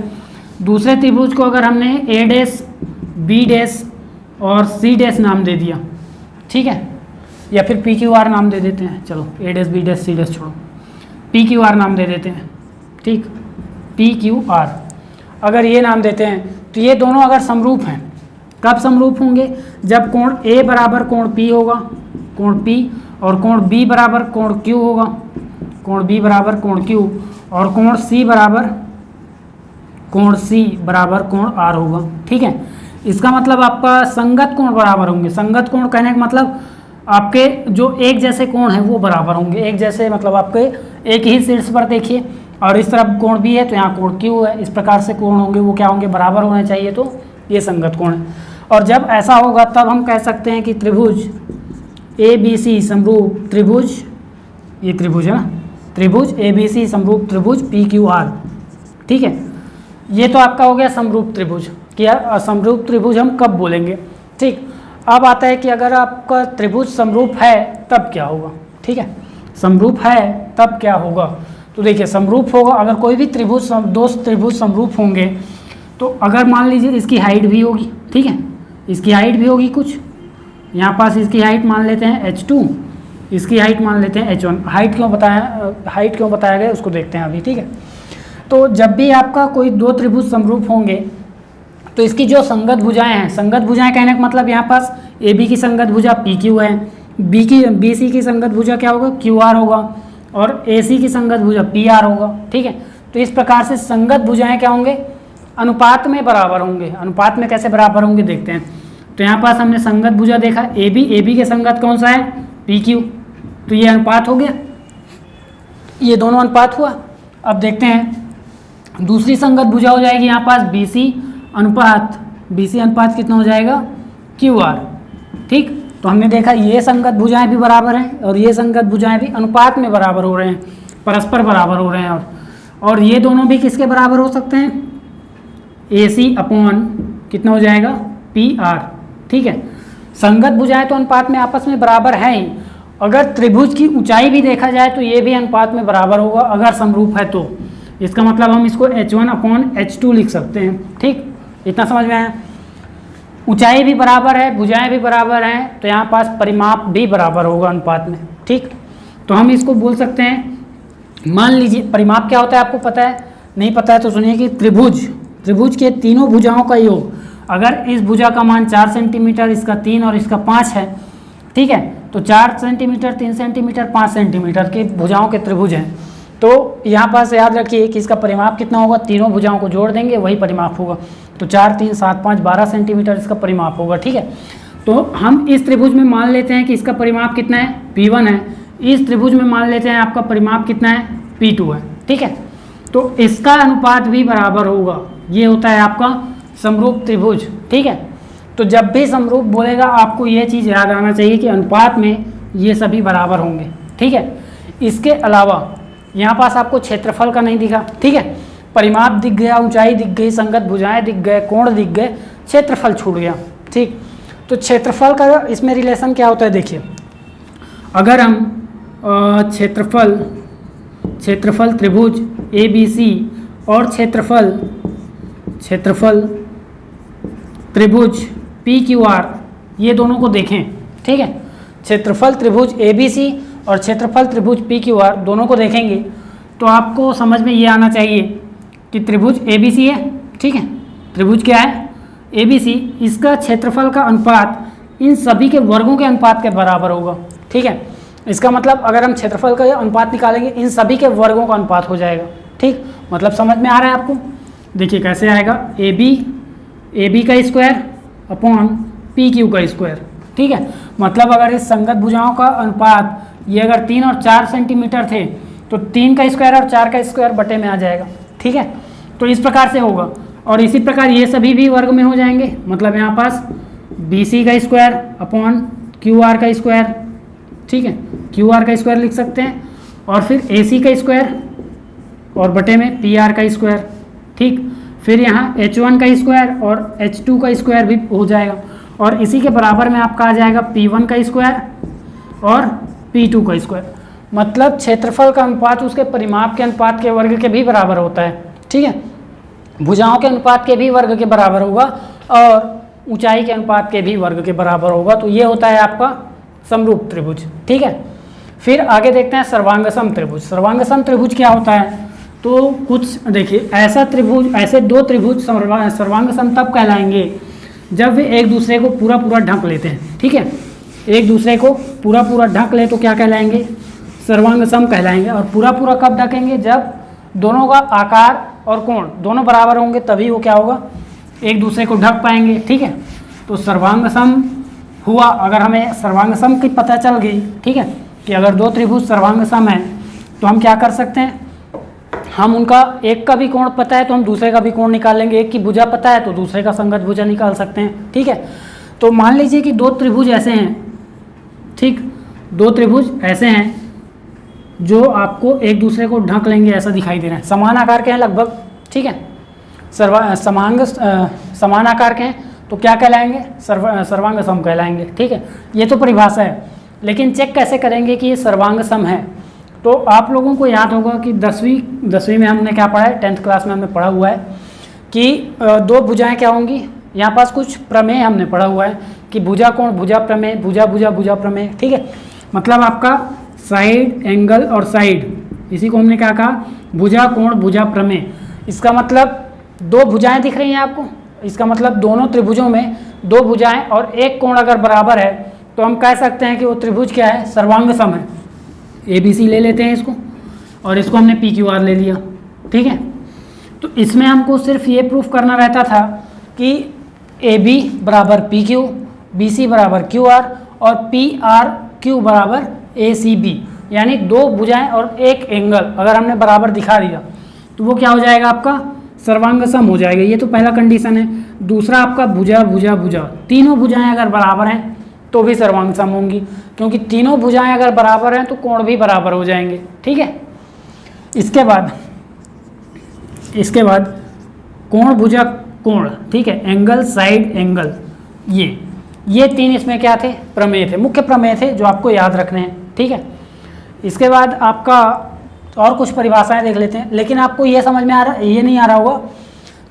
दूसरे त्रिभुज को अगर हमने ए डैश बी डैश और सी डैश नाम दे दिया, ठीक है, या फिर पी क्यू आर नाम दे देते हैं, चलो A dash B dash C dash छोड़ो, पी क्यू आर नाम दे देते हैं, ठीक, पी क्यू आर अगर ये नाम देते हैं तो ये दोनों अगर समरूप हैं, कब समरूप होंगे, जब कोण ए बराबर कोण पी होगा, कोण पी, और कोण बी बराबर कोण क्यू होगा, कोण बी बराबर कोण क्यू, और कोण सी बराबर कोण आर होगा, ठीक है। इसका मतलब आपका संगत कोण बराबर होंगे। संगत कोण कहने का मतलब आपके जो एक जैसे कोण है वो बराबर होंगे, एक जैसे मतलब आपके एक ही शीर्ष पर देखिए, और इस तरफ कोण भी है तो यहाँ कोण क्यू है, इस प्रकार से कोण होंगे, वो क्या होंगे, बराबर होने चाहिए, तो ये संगत कोण है। और जब ऐसा होगा तब हम कह सकते हैं कि त्रिभुज ए बी सी समरूप त्रिभुज, ये त्रिभुज है ना, त्रिभुज ए बी सी समरूप त्रिभुज पी क्यू आर, ठीक है। ये तो आपका हो गया समरूप त्रिभुज। क्या समरूप त्रिभुज हम कब बोलेंगे, ठीक। अब आता है कि अगर आपका त्रिभुज समरूप है तब क्या होगा, ठीक है, समरूप है तब क्या होगा। तो देखिए समरूप होगा अगर कोई भी त्रिभुज, दो त्रिभुज समरूप होंगे तो अगर मान लीजिए इसकी हाइट भी होगी, ठीक है, इसकी हाइट भी होगी कुछ, यहाँ पास इसकी हाइट मान लेते हैं h2, इसकी हाइट मान लेते हैं h1। हाइट क्यों बताया गया उसको देखते हैं अभी, ठीक है। तो जब भी आपका कोई दो त्रिभुज समरूप होंगे तो इसकी जो संगत भुजाएं हैं, संगत भुजाएं कहने का मतलब यहाँ पास ए बी की संगत भुजा पी क्यू है, बी सी की संगत भुजा क्या होगा, क्यू आर होगा, और ए सी की संगत भुजा पी आर होगा, ठीक है। तो इस प्रकार से संगत भुजाएं क्या होंगे, अनुपात में बराबर होंगे। अनुपात में कैसे बराबर होंगे देखते हैं। तो यहाँ पास हमने संगत भुजा देखा ए बी के संगत कौन सा है, पी क्यू, तो ये अनुपात हो गया, ये दोनों अनुपात हुआ। अब देखते हैं दूसरी संगत भुजा हो जाएगी यहाँ पास बी सी अनुपात कितना हो जाएगा, क्यू आर, ठीक। तो हमने देखा ये संगत भुजाएं भी बराबर हैं और ये संगत भुजाएं भी अनुपात में बराबर हो रहे हैं, परस्पर बराबर हो रहे हैं, और ये दोनों भी किसके बराबर हो सकते हैं, ए सी अपॉन कितना हो जाएगा, पी आर, ठीक है। संगत भुजाएं तो अनुपात में आपस में बराबर हैं ही। अगर त्रिभुज की ऊंचाई भी देखा जाए तो ये भी अनुपात में बराबर होगा अगर समरूप है तो। इसका मतलब हम इसको h1 अपॉन h2 लिख सकते हैं, ठीक। इतना समझ में आया। ऊंचाई भी बराबर है, भुजाएं भी बराबर हैं, तो यहाँ पास परिमाप भी बराबर होगा अनुपात में, ठीक। तो हम इसको बोल सकते हैं, मान लीजिए परिमाप क्या होता है आपको पता है, नहीं पता है तो सुनिए कि त्रिभुज के तीनों भुजाओं का योग, अगर इस भुजा का मान 4 सेंटीमीटर, इसका 3 और इसका 5 है, ठीक है, तो 4 सेंटीमीटर 3 सेंटीमीटर 5 सेंटीमीटर के भुजाओं के त्रिभुज हैं। तो यहाँ पास याद रखिए कि इसका परिमाप कितना होगा, तीनों भुजाओं को जोड़ देंगे वही परिमाप होगा। तो 4 3 7 5 12 सेंटीमीटर इसका परिमाप होगा, ठीक है। तो हम इस त्रिभुज में मान लेते हैं कि इसका परिमाप कितना है, P1 है। इस त्रिभुज में मान लेते हैं आपका परिमाप कितना है, P2 है, ठीक है। तो इसका अनुपात भी बराबर होगा, ये होता है आपका समरूप त्रिभुज, ठीक है। तो जब भी समरूप बोलेगा आपको ये चीज़ याद आना चाहिए कि अनुपात में ये सभी बराबर होंगे, ठीक है। इसके अलावा यहाँ पास आपको क्षेत्रफल का नहीं दिखा, ठीक है, परिमाप दिख गया, ऊंचाई दिख गई, संगत भुजाएं दिख गए, कोण दिख गए, क्षेत्रफल छूट गया, ठीक। तो क्षेत्रफल का इसमें रिलेशन क्या होता है, देखिए अगर हम क्षेत्रफल त्रिभुज ABC और क्षेत्रफल त्रिभुज PQR ये दोनों को देखें, ठीक है, क्षेत्रफल त्रिभुज ABC और क्षेत्रफल त्रिभुज PQR दोनों को देखेंगे तो आपको समझ में ये आना चाहिए कि त्रिभुज ABC है, ठीक है, त्रिभुज क्या है ABC, इसका क्षेत्रफल का अनुपात इन सभी के वर्गों के अनुपात के बराबर होगा, ठीक है। इसका मतलब अगर हम क्षेत्रफल का अनुपात निकालेंगे इन सभी के वर्गों का अनुपात हो जाएगा, ठीक। मतलब समझ में आ रहा है आपको, देखिए कैसे आएगा, AB का स्क्वायर अपॉन PQ का स्क्वायर, ठीक है। मतलब अगर इस संगत भुजाओं का अनुपात ये अगर 3 और 4 सेंटीमीटर थे तो 3 का स्क्वायर और 4 का स्क्वायर बटे में आ जाएगा, ठीक है। तो इस प्रकार से होगा और इसी प्रकार ये सभी भी वर्ग में हो जाएंगे। मतलब यहाँ पास BC का स्क्वायर अपॉन QR का स्क्वायर, ठीक है, QR का स्क्वायर लिख सकते हैं और फिर AC का स्क्वायर और बटे में PR का स्क्वायर, ठीक। फिर यहाँ H1 का स्क्वायर और H2 का स्क्वायर भी हो जाएगा और इसी के बराबर में आपका आ जाएगा P1 का स्क्वायर और P2 का स्क्वायर। मतलब क्षेत्रफल का अनुपात उसके परिमाप के अनुपात के वर्ग के भी बराबर होता है, ठीक है, भुजाओं के अनुपात के भी वर्ग के बराबर होगा और ऊंचाई के अनुपात के भी वर्ग के बराबर होगा। तो ये होता है आपका समरूप त्रिभुज, ठीक है। फिर आगे देखते हैं सर्वांगसम त्रिभुज। सर्वांगसम त्रिभुज क्या होता है, तो कुछ देखिए ऐसा त्रिभुज, ऐसे दो त्रिभुज सर्वांगसम तब कहलाएंगे जब वे एक दूसरे को पूरा पूरा ढक लेते हैं, ठीक है, एक दूसरे को पूरा पूरा ढक ले तो क्या कहलाएंगे, सर्वांगसम कहलाएंगे। और पूरा पूरा कब ढकेंगे, जब दोनों का आकार और कोण दोनों बराबर होंगे तभी वो क्या होगा, एक दूसरे को ढक पाएंगे, ठीक है। तो सर्वांगसम हुआ, अगर हमें सर्वांगसम की पता चल गई, ठीक है, कि अगर दो त्रिभुज सर्वांगसम है तो हम क्या कर सकते हैं, हम उनका एक का भी कोण पता है तो हम दूसरे का भी कोण निकाल लेंगे, एक की भुजा पता है तो दूसरे का संगत भुजा निकाल सकते हैं, ठीक है। तो मान लीजिए कि दो त्रिभुज ऐसे हैं, ठीक, दो त्रिभुज ऐसे हैं जो आपको एक दूसरे को ढक लेंगे ऐसा दिखाई दे रहा है, समान आकार के हैं लगभग, ठीक है, समान आकार के हैं तो क्या कहलाएंगे, सर्वांगसम कहलाएंगे, ठीक है। ये तो परिभाषा है, लेकिन चेक कैसे करेंगे कि ये सर्वांगसम है। तो आप लोगों को याद होगा कि 10वीं में हमने क्या पढ़ा है, 10th क्लास में हमने पढ़ा हुआ है कि दो भुजाएं क्या होंगी, यहाँ पास कुछ प्रमेय हमने पढ़ा हुआ है कि भुजा कोण भुजा प्रमेय, भुजा भुजा भुजा प्रमेय, ठीक है। मतलब आपका साइड एंगल और साइड, इसी को हमने क्या कहा, भुजा कोण भुजा प्रमेय। इसका मतलब दो भुजाएं दिख रही हैं आपको, इसका मतलब दोनों त्रिभुजों में दो भुजाएं और एक कोण अगर बराबर है तो हम कह सकते हैं कि वो त्रिभुज क्या है, सर्वांगसम है। ABC ले लेते हैं इसको और इसको हमने PQR ले लिया, ठीक है। तो इसमें हमको सिर्फ ये प्रूफ करना रहता था कि AB बराबर PQ, BC बराबर QR और PRQ बराबर ACB, यानी दो भुजाएं और एक एंगल अगर हमने बराबर दिखा दिया तो वो क्या हो जाएगा, आपका सर्वांगसम हो जाएगा। ये तो पहला कंडीशन है। दूसरा आपका भुजा भुजा भुजा, तीनों भुजाएं अगर बराबर हैं तो भी सर्वांगसम होंगी, क्योंकि तीनों भुजाएं अगर बराबर हैं तो कोण भी बराबर हो जाएंगे, ठीक है। इसके बाद कोण भुजा कोण, ठीक है, एंगल साइड एंगल, ये तीन इसमें क्या थे, प्रमेय थे, मुख्य प्रमेय थे जो आपको याद रखने हैं, ठीक है। इसके बाद आपका और कुछ परिभाषाएं देख लेते हैं, लेकिन आपको ये समझ में आ रहा, ये नहीं आ रहा होगा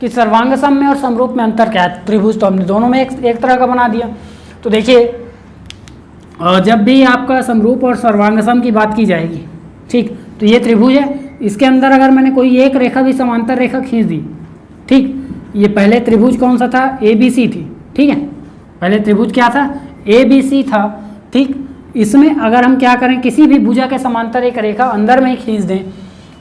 कि सर्वांगसम में और समरूप में अंतर क्या है। त्रिभुज तो हमने दोनों में एक तरह का बना दिया। तो देखिए जब भी आपका समरूप और सर्वांगसम की बात की जाएगी, ठीक, तो ये त्रिभुज है, इसके अंदर अगर मैंने कोई एक रेखा भी समांतर रेखा खींच दी, ठीक, ये पहले त्रिभुज कौन सा था, ABC थी, ठीक है, पहले त्रिभुज क्या था, ABC था, ठीक। इसमें अगर हम क्या करें, किसी भी भुजा के समांतर एक रेखा अंदर में ही खींच दें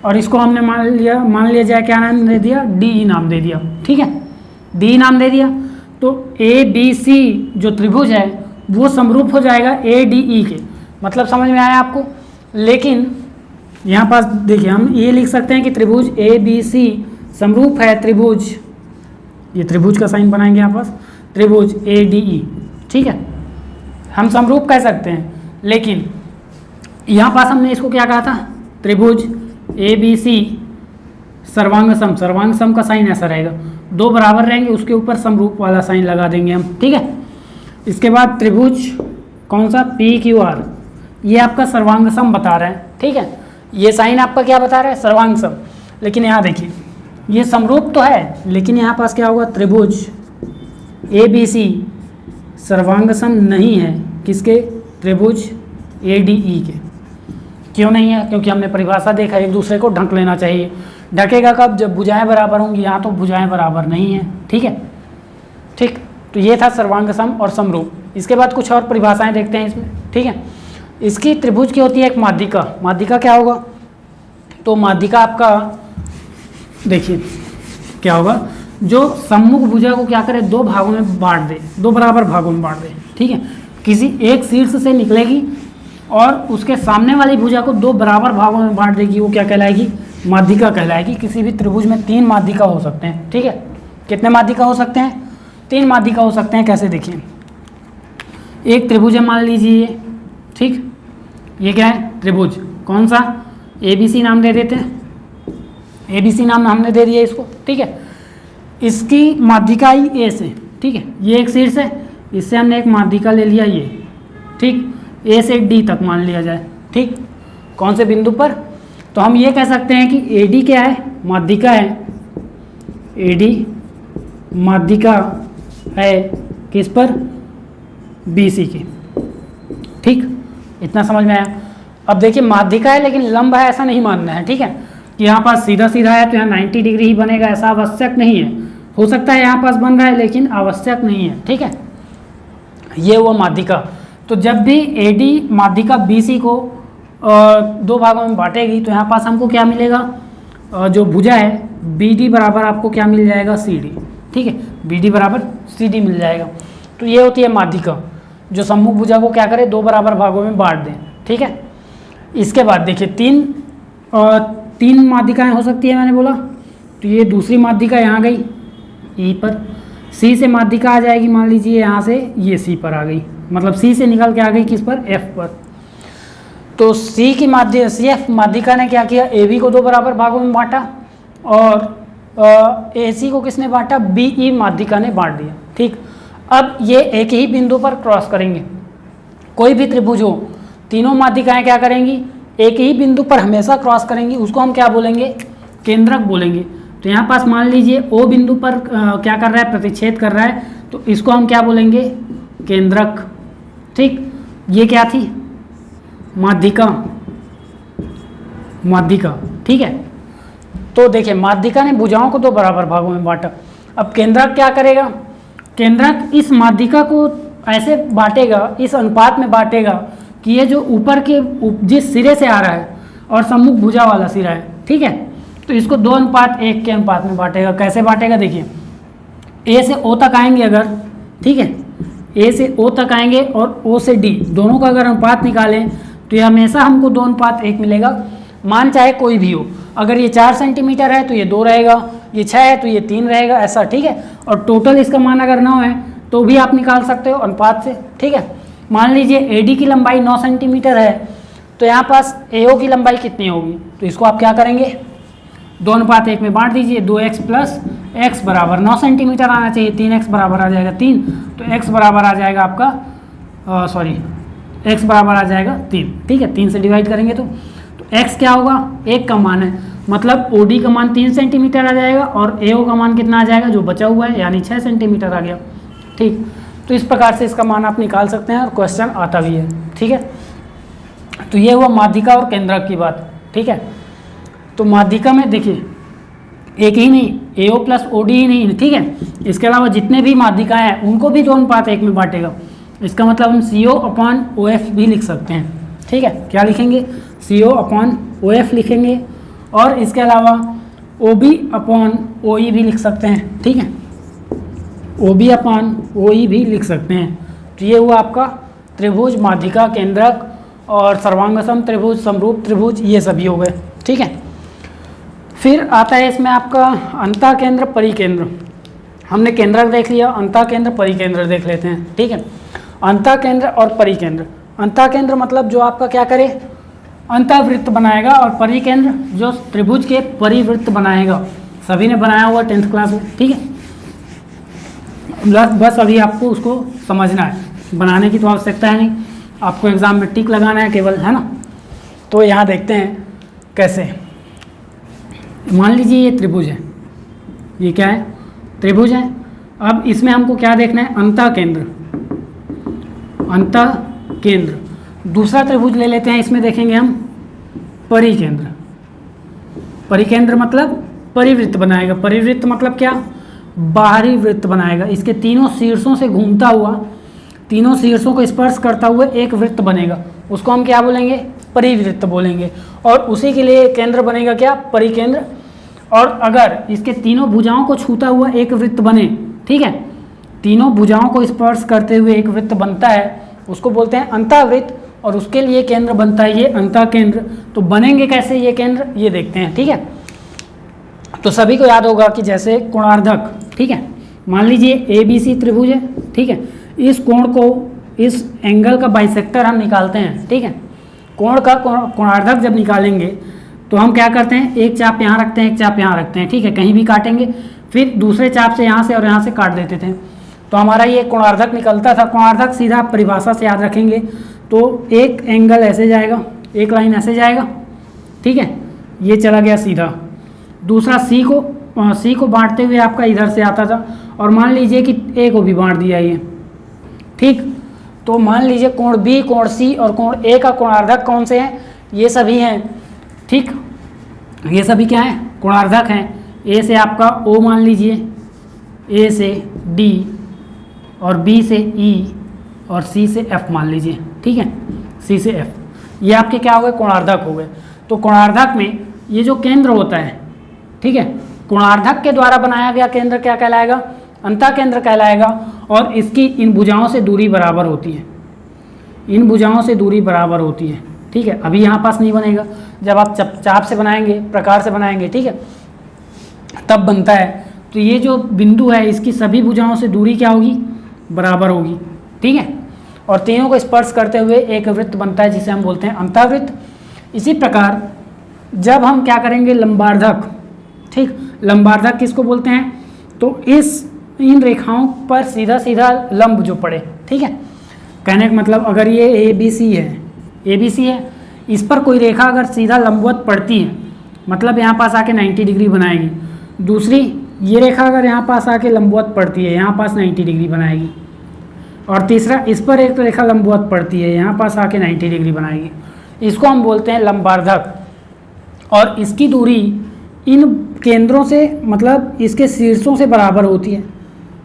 और इसको हमने मान लिया जाए क्या नाम दे दिया, DE नाम दे दिया, ठीक है, DE नाम दे दिया, तो ABC जो त्रिभुज है वो समरूप हो जाएगा ADE के। मतलब समझ में आया आपको। लेकिन यहाँ पास देखिए हम ये लिख सकते हैं कि त्रिभुज ABC समरूप है त्रिभुज, ये त्रिभुज का साइन बनाएंगे यहाँ पास, त्रिभुज ADE, ठीक है, हम समरूप कह सकते हैं। लेकिन यहाँ पास हमने इसको क्या कहा था, त्रिभुज ABC सर्वांग सम, सर्वांग सम का साइन ऐसा रहेगा, दो बराबर रहेंगे, उसके ऊपर समरूप वाला साइन लगा देंगे हम, ठीक है। इसके बाद त्रिभुज कौन सा, PQR, ये आपका सर्वांग सम बता रहा है, ठीक है। ये साइन आपका क्या बता रहा है, सर्वांग सम। लेकिन यहाँ देखिए ये समरूप तो है, लेकिन यहाँ पास क्या होगा, त्रिभुज ABC सर्वांग सम नहीं है, किसके, त्रिभुज ADE के। क्यों नहीं है, क्योंकि हमने परिभाषा देखा एक दूसरे को ढक लेना चाहिए। ढकेगा कब, जब भुजाएं बराबर होंगी, यहाँ तो भुजाएं बराबर नहीं है, ठीक है। ठीक, तो ये था सर्वांग सम और समरूप। इसके बाद कुछ और परिभाषाएं देखते हैं इसमें, ठीक है। इसकी त्रिभुज की होती है एक माध्यिका, माध्यिका क्या होगा, तो माध्यिका आपका देखिए क्या होगा, जो सम्मुख भुजा को क्या करे, दो भागों में बांट दे, दो बराबर भागों में बांट दे, ठीक है। किसी एक शीर्ष से निकलेगी और उसके सामने वाली भुजा को दो बराबर भागों में बांट देगी, वो क्या कहलाएगी, माध्यिका कहलाएगी। किसी भी त्रिभुज में 3 माध्यिका हो सकते हैं, ठीक है। कितने माध्यिका हो सकते हैं, 3 माध्यिका हो सकते हैं। कैसे, देखिए एक त्रिभुज है मान लीजिए, ठीक, ये क्या है, त्रिभुज कौन सा, ABC नाम दे देते हैं, ABC नाम हमने दे दिया इसको, ठीक है। इसकी माध्यिका आई A से, ठीक है, ये एक शीर्ष है, इससे हमने एक माध्यिका ले लिया ये, ठीक, A से D तक मान लिया जाए, ठीक, कौन से बिंदु पर, तो हम ये कह सकते हैं कि AD क्या है, माध्यिका है, AD माध्यिका है किस पर, BC की, ठीक, इतना समझ में आया। अब देखिए माध्यिका है लेकिन लंब है ऐसा नहीं मानना है, ठीक है, कि यहाँ पास सीधा सीधा है तो यहाँ 90 डिग्री ही बनेगा, ऐसा आवश्यक नहीं है। हो सकता है यहाँ पास बन रहा है लेकिन आवश्यक नहीं है, ठीक है। ये हुआ माध्यिका। तो जब भी AD माध्यिका BC को दो भागों में बांटेगी तो यहाँ पास हमको क्या मिलेगा, जो भुजा है BD बराबर आपको क्या मिल जाएगा, CD, ठीक है, BD बराबर CD मिल जाएगा। तो ये होती है माध्यिका, जो सम्मुख भुजा को क्या करे, दो बराबर भागों में बांट दें, ठीक है। इसके बाद देखिए तीन माध्यिकाएं हो सकती है मैंने बोला, तो ये दूसरी माध्यिका यहाँ गई E पर, C से माध्यिका आ जाएगी, मान लीजिए यहाँ से ये C पर आ गई, मतलब C से निकल के आ गई किस पर, F पर। तो C की CF माध्यिका ने क्या किया, AB को दो बराबर भागों में बांटा और AC को किसने बांटा, BE माध्यिका ने बांट दिया, ठीक। अब ये एक ही बिंदु पर क्रॉस करेंगे, कोई भी त्रिभुज हो, तीनों माध्यिकाएं क्या करेंगी, एक ही बिंदु पर हमेशा क्रॉस करेंगी, उसको हम क्या बोलेंगे, केंद्रक बोलेंगे। तो यहाँ पास मान लीजिए O बिंदु पर क्या कर रहा है, प्रतिच्छेद कर रहा है, तो इसको हम क्या बोलेंगे, केंद्रक, ठीक। ये क्या थी, माध्यिका, माध्यिका, ठीक है। तो देखिए माध्यिका ने भुजाओं को दो बराबर भागों में बांटा। अब केंद्रक क्या करेगा, केंद्रक इस माध्यिका को ऐसे बांटेगा, इस अनुपात में बांटेगा कि ये जो ऊपर के जिस सिरे से आ रहा है और सम्मुख भुजा वाला सिरा है, ठीक है, तो इसको 2:1 के अनुपात में बांटेगा। कैसे बांटेगा, देखिए A से O तक आएंगे अगर, ठीक है, A से O तक आएंगे और O से D दोनों का अगर अनुपात निकालें तो ये हमेशा हमको 2:1 मिलेगा, मान चाहे कोई भी हो। अगर ये 4 सेंटीमीटर है तो ये 2 रहेगा, ये 6 है तो ये 3 रहेगा, ऐसा, ठीक है। और टोटल इसका मान अगर 9 है तो भी आप निकाल सकते हो अनुपात से, ठीक है। मान लीजिए AD की लंबाई 9 सेंटीमीटर है तो यहाँ पास AO की लंबाई कितनी होगी, तो इसको आप क्या करेंगे, 2:1 में बांट दीजिए, 2x प्लस x बराबर 9 सेंटीमीटर आना चाहिए, 3x बराबर आ जाएगा 3, तो x बराबर आ जाएगा आपका x बराबर आ जाएगा 3, ठीक है। 3 से डिवाइड करेंगे तो x क्या होगा, 1 का मान है, मतलब OD का मान 3 सेंटीमीटर आ जाएगा और AO का मान कितना आ जाएगा, जो बचा हुआ है, यानी 6 सेंटीमीटर आ गया, ठीक। तो इस प्रकार से इसका मान आप निकाल सकते हैं और क्वेश्चन आता भी है, ठीक है। तो ये हुआ माध्यिका और केंद्रक की बात, ठीक है। तो माध्यिका में देखिए एक ही नहीं, AO प्लस OD ही नहीं, ठीक है, इसके अलावा जितने भी माध्यिकाएं हैं उनको भी 2:1 में बांटेगा। इसका मतलब हम CO/OF भी लिख सकते हैं, ठीक है। क्या लिखेंगे, CO/OF लिखेंगे, और इसके अलावा OB/OE भी लिख सकते हैं, ठीक है, OB/OE भी लिख सकते हैं। तो ये हुआ आपका त्रिभुज, माध्यिका, केंद्रक और सर्वांगसम त्रिभुज, समरूप त्रिभुज, ये सभी हो गए, ठीक है। फिर आता है इसमें आपका अंतः केंद्र, परिकेंद्र। हमने केंद्रक देख लिया, अंतः केंद्र, परिकेंद्र देख लेते हैं, ठीक है। अंतः केंद्र और परिकेंद्र। अंतः केंद्र मतलब जो आपका क्या करे, अंतःवृत्त बनाएगा और परिकेंद्र जो त्रिभुज के परिवृत्त बनाएगा। सभी ने बनाया हुआ 10th क्लास में, ठीक है। बस अभी आपको उसको समझना है, बनाने की तो आवश्यकता है नहीं, आपको एग्जाम में टिक लगाना है केवल, है ना। तो यहाँ देखते हैं कैसे। मान लीजिए ये त्रिभुज है, ये क्या है, त्रिभुज है। अब इसमें हमको क्या देखना है, अंतःकेंद्र, अंतःकेंद्र। दूसरा त्रिभुज ले लेते हैं, इसमें देखेंगे हम परिकेंद्र। परिकेंद्र मतलब परिवृत्त बनाएगा। परिवृत्त मतलब क्या, बाहरी वृत्त बनाएगा। इसके तीनों शीर्षों से घूमता हुआ, तीनों शीर्षों को स्पर्श करता हुआ एक वृत्त बनेगा, उसको हम क्या बोलेंगे, परिवृत्त बोलेंगे। और उसी के लिए केंद्र बनेगा क्या, परिकेंद्र। और अगर इसके तीनों भुजाओं को छूता हुआ एक वृत्त बने, ठीक है, तीनों भुजाओं को स्पर्श करते हुए एक वृत्त बनता है, उसको बोलते हैं अंतःवृत्त। और उसके लिए केंद्र बनता है ये अंतःकेंद्र। तो बनेंगे कैसे ये केंद्र, ये देखते हैं, ठीक है। तो सभी को याद होगा कि जैसे कोणार्धक, ठीक है, मान लीजिए ABC त्रिभुज है, ठीक है। इस कोण को, इस एंगल का बाइसेक्टर हम निकालते हैं, ठीक है। कोण का कोणार्धक जब निकालेंगे तो हम क्या करते हैं, एक चाप यहाँ रखते हैं, एक चाप यहाँ रखते हैं, ठीक है, कहीं भी काटेंगे, फिर दूसरे चाप से यहाँ से और यहाँ से काट देते थे। तो हमारा ये कोणार्धक निकलता था। कोणार्धक सीधा आप परिभाषा से याद रखेंगे तो एक एंगल ऐसे जाएगा, एक लाइन ऐसे जाएगा, ठीक है, ये चला गया सीधा। दूसरा सी को बांटते हुए आपका इधर से आता था। और मान लीजिए कि ए को भी बांट दिया ये, ठीक। तो मान लीजिए कोण बी, कोण सी और कोण ए का कोणार्धक कौन से हैं, ये सभी हैं, ठीक। ये सभी क्या हैं, कोणार्धक हैं। ए से आपका O मान लीजिए, ए से D और B से E और C से F मान लीजिए, ठीक है, C से F, ये आपके क्या हो गए, कोणार्धक हो गए। तो कोणार्धक में ये जो केंद्र होता है, ठीक है, कोणार्धक के द्वारा बनाया गया केंद्र क्या कहलाएगा, अंतःकेंद्र कहलाएगा। और इसकी इन भुजाओं से दूरी बराबर होती है, इन भुजाओं से दूरी बराबर होती है, ठीक है। अभी यहाँ पास नहीं बनेगा, जब आप चाप से बनाएंगे, प्रकार से बनाएंगे, ठीक है, तब बनता है। तो ये जो बिंदु है इसकी सभी भुजाओं से दूरी क्या होगी, बराबर होगी, ठीक है। और तीनों को स्पर्श करते हुए एक वृत्त बनता है जिसे हम बोलते हैं अंतःवृत्त। इसी प्रकार जब हम क्या करेंगे, लंबार्धक, ठीक, लंबार्धक किसको बोलते हैं, तो इन रेखाओं पर सीधा सीधा लंब जो पड़े, ठीक है। कहने का मतलब अगर ये ABC है, इस पर कोई रेखा अगर सीधा लंबवत पड़ती है, मतलब यहाँ पास आके 90 डिग्री बनाएगी। दूसरी ये रेखा अगर यहाँ पास आके लंबवत पड़ती है, यहाँ पास 90 डिग्री बनाएगी। और तीसरा इस पर एक रेखा लंबवत पड़ती है, यहाँ पास आके 90 डिग्री बनाएगी। इसको हम बोलते हैं लंबार्धक। और इसकी दूरी इन केंद्रों से, मतलब इसके शीर्षों से बराबर होती है,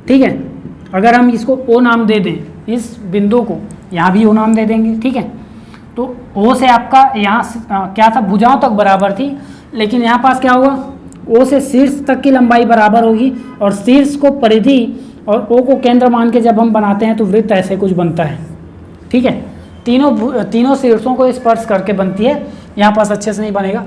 ठीक है। अगर हम इसको O नाम दे दें, इस बिंदु को यहाँ भी O नाम दे देंगे, ठीक है। तो O से आपका यहाँ क्या था, भुजाओं तक बराबर थी, लेकिन यहाँ पास क्या होगा, O से शीर्ष तक की लंबाई बराबर होगी। और शीर्ष को परिधि और O को केंद्र मान के जब हम बनाते हैं तो वृत्त ऐसे कुछ बनता है, ठीक है। तीनों शीर्षों को स्पर्श करके बनती है, यहाँ पास अच्छे से नहीं बनेगा।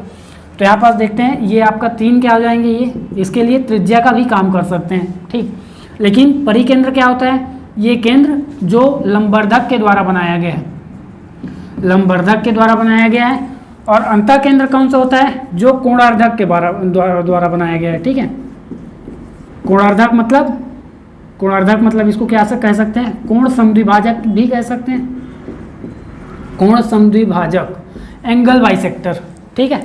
तो यहाँ पास देखते हैं ये आपका 3 क्या हो जाएंगे, ये इसके लिए त्रिज्या का भी काम कर सकते हैं, ठीक। लेकिन परिकेंद्र क्या होता है, ये केंद्र जो लंबर्धक के द्वारा बनाया गया है, लंबर्धक के द्वारा बनाया गया है। और अंतःकेंद्र कौन सा होता है, जो कोणार्धक के द्वारा बनाया गया है, ठीक है। कोणार्धक मतलब इसको क्या कह सकते हैं, कोण समद्विभाजक भी कह सकते हैं, कोण समद्विभाजक, एंगल बाइसेक्टर, ठीक है,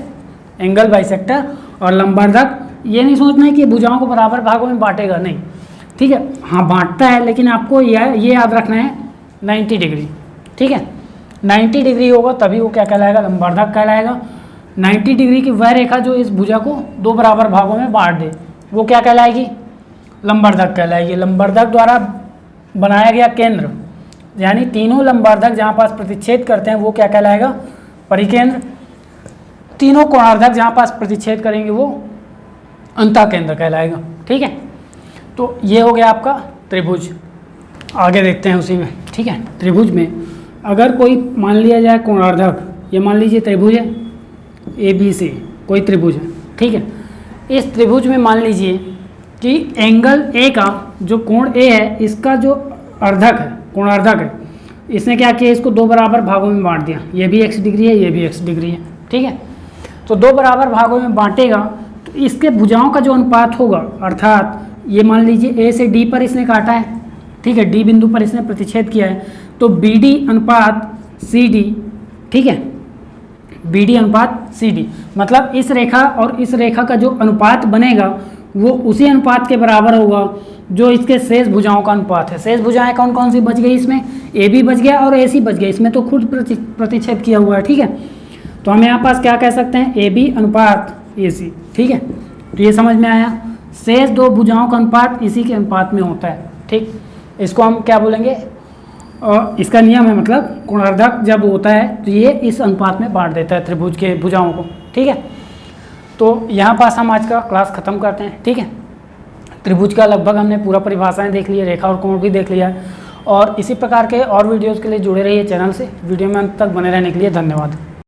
एंगल बाइसेक्टर। और लंबर्धक ये नहीं सोचना है कि भुजाओं को बराबर भागों में बांटेगा, नहीं, ठीक है, हाँ बांटता है, लेकिन आपको ये याद रखना है 90 डिग्री, ठीक है। 90 डिग्री होगा तभी वो क्या कहलाएगा, लंबर्धक कहलाएगा। 90 डिग्री की वह रेखा जो इस भुजा को 2 बराबर भागों में बांट दे, वो क्या कहलाएगी, लंबर्धक कहलाएगी। लंबर्धक द्वारा बनाया गया केंद्र, यानी तीनों लंबर्धक जहाँ पास प्रतिच्छेद करते हैं वो क्या कहलाएगा, परिकेंद्र। तीनों कोणार्धक जहाँ पास प्रतिच्छेद करेंगे वो अंतःकेंद्र कहलाएगा, ठीक है। तो ये हो गया आपका त्रिभुज। आगे देखते हैं उसी में, ठीक है। त्रिभुज में अगर कोई मान लिया जाए कोणार्धक, ये मान लीजिए त्रिभुज है ABC, कोई त्रिभुज है, ठीक है। इस त्रिभुज में मान लीजिए कि एंगल A का जो कोण A है, इसका जो अर्धक है, कोणार्धक है, इसने क्या किया, इसको 2 बराबर भागों में बांट दिया, ये भी x डिग्री है, ये भी x डिग्री है, ठीक है। तो 2 बराबर भागों में बांटेगा तो इसके भुजाओं का जो अनुपात होगा, अर्थात ये मान लीजिए a से d पर इसने काटा है, ठीक है, d बिंदु पर इसने प्रतिच्छेद किया है, तो BD अनुपात CD, ठीक है, BD अनुपात CD, मतलब इस रेखा और इस रेखा का जो अनुपात बनेगा वो उसी अनुपात के बराबर होगा जो इसके शेष भुजाओं का अनुपात है। शेष भुजाएं कौन कौन सी बच गई, इसमें AB बच गया और AC बच गया, इसमें तो खुद प्रतिच्छेद किया हुआ है, ठीक है। तो हम यहाँ पास क्या कह सकते हैं, AB अनुपात AC, ठीक है। तो ये समझ में आया, शेष 2 भुजाओं का अनुपात इसी के अनुपात में होता है, ठीक। इसको हम क्या बोलेंगे, और इसका नियम है, मतलब कोणार्धक जब होता है तो ये इस अनुपात में बांट देता है त्रिभुज के भुजाओं को, ठीक है। तो यहाँ पास हम आज का क्लास खत्म करते हैं, ठीक है। त्रिभुज का लगभग हमने पूरा परिभाषाएं देख ली है, रेखा और कोण भी देख लिया है, और इसी प्रकार के और वीडियोज़ के लिए जुड़े रहिए चैनल से। वीडियो में अंत तक बने रहने के लिए धन्यवाद।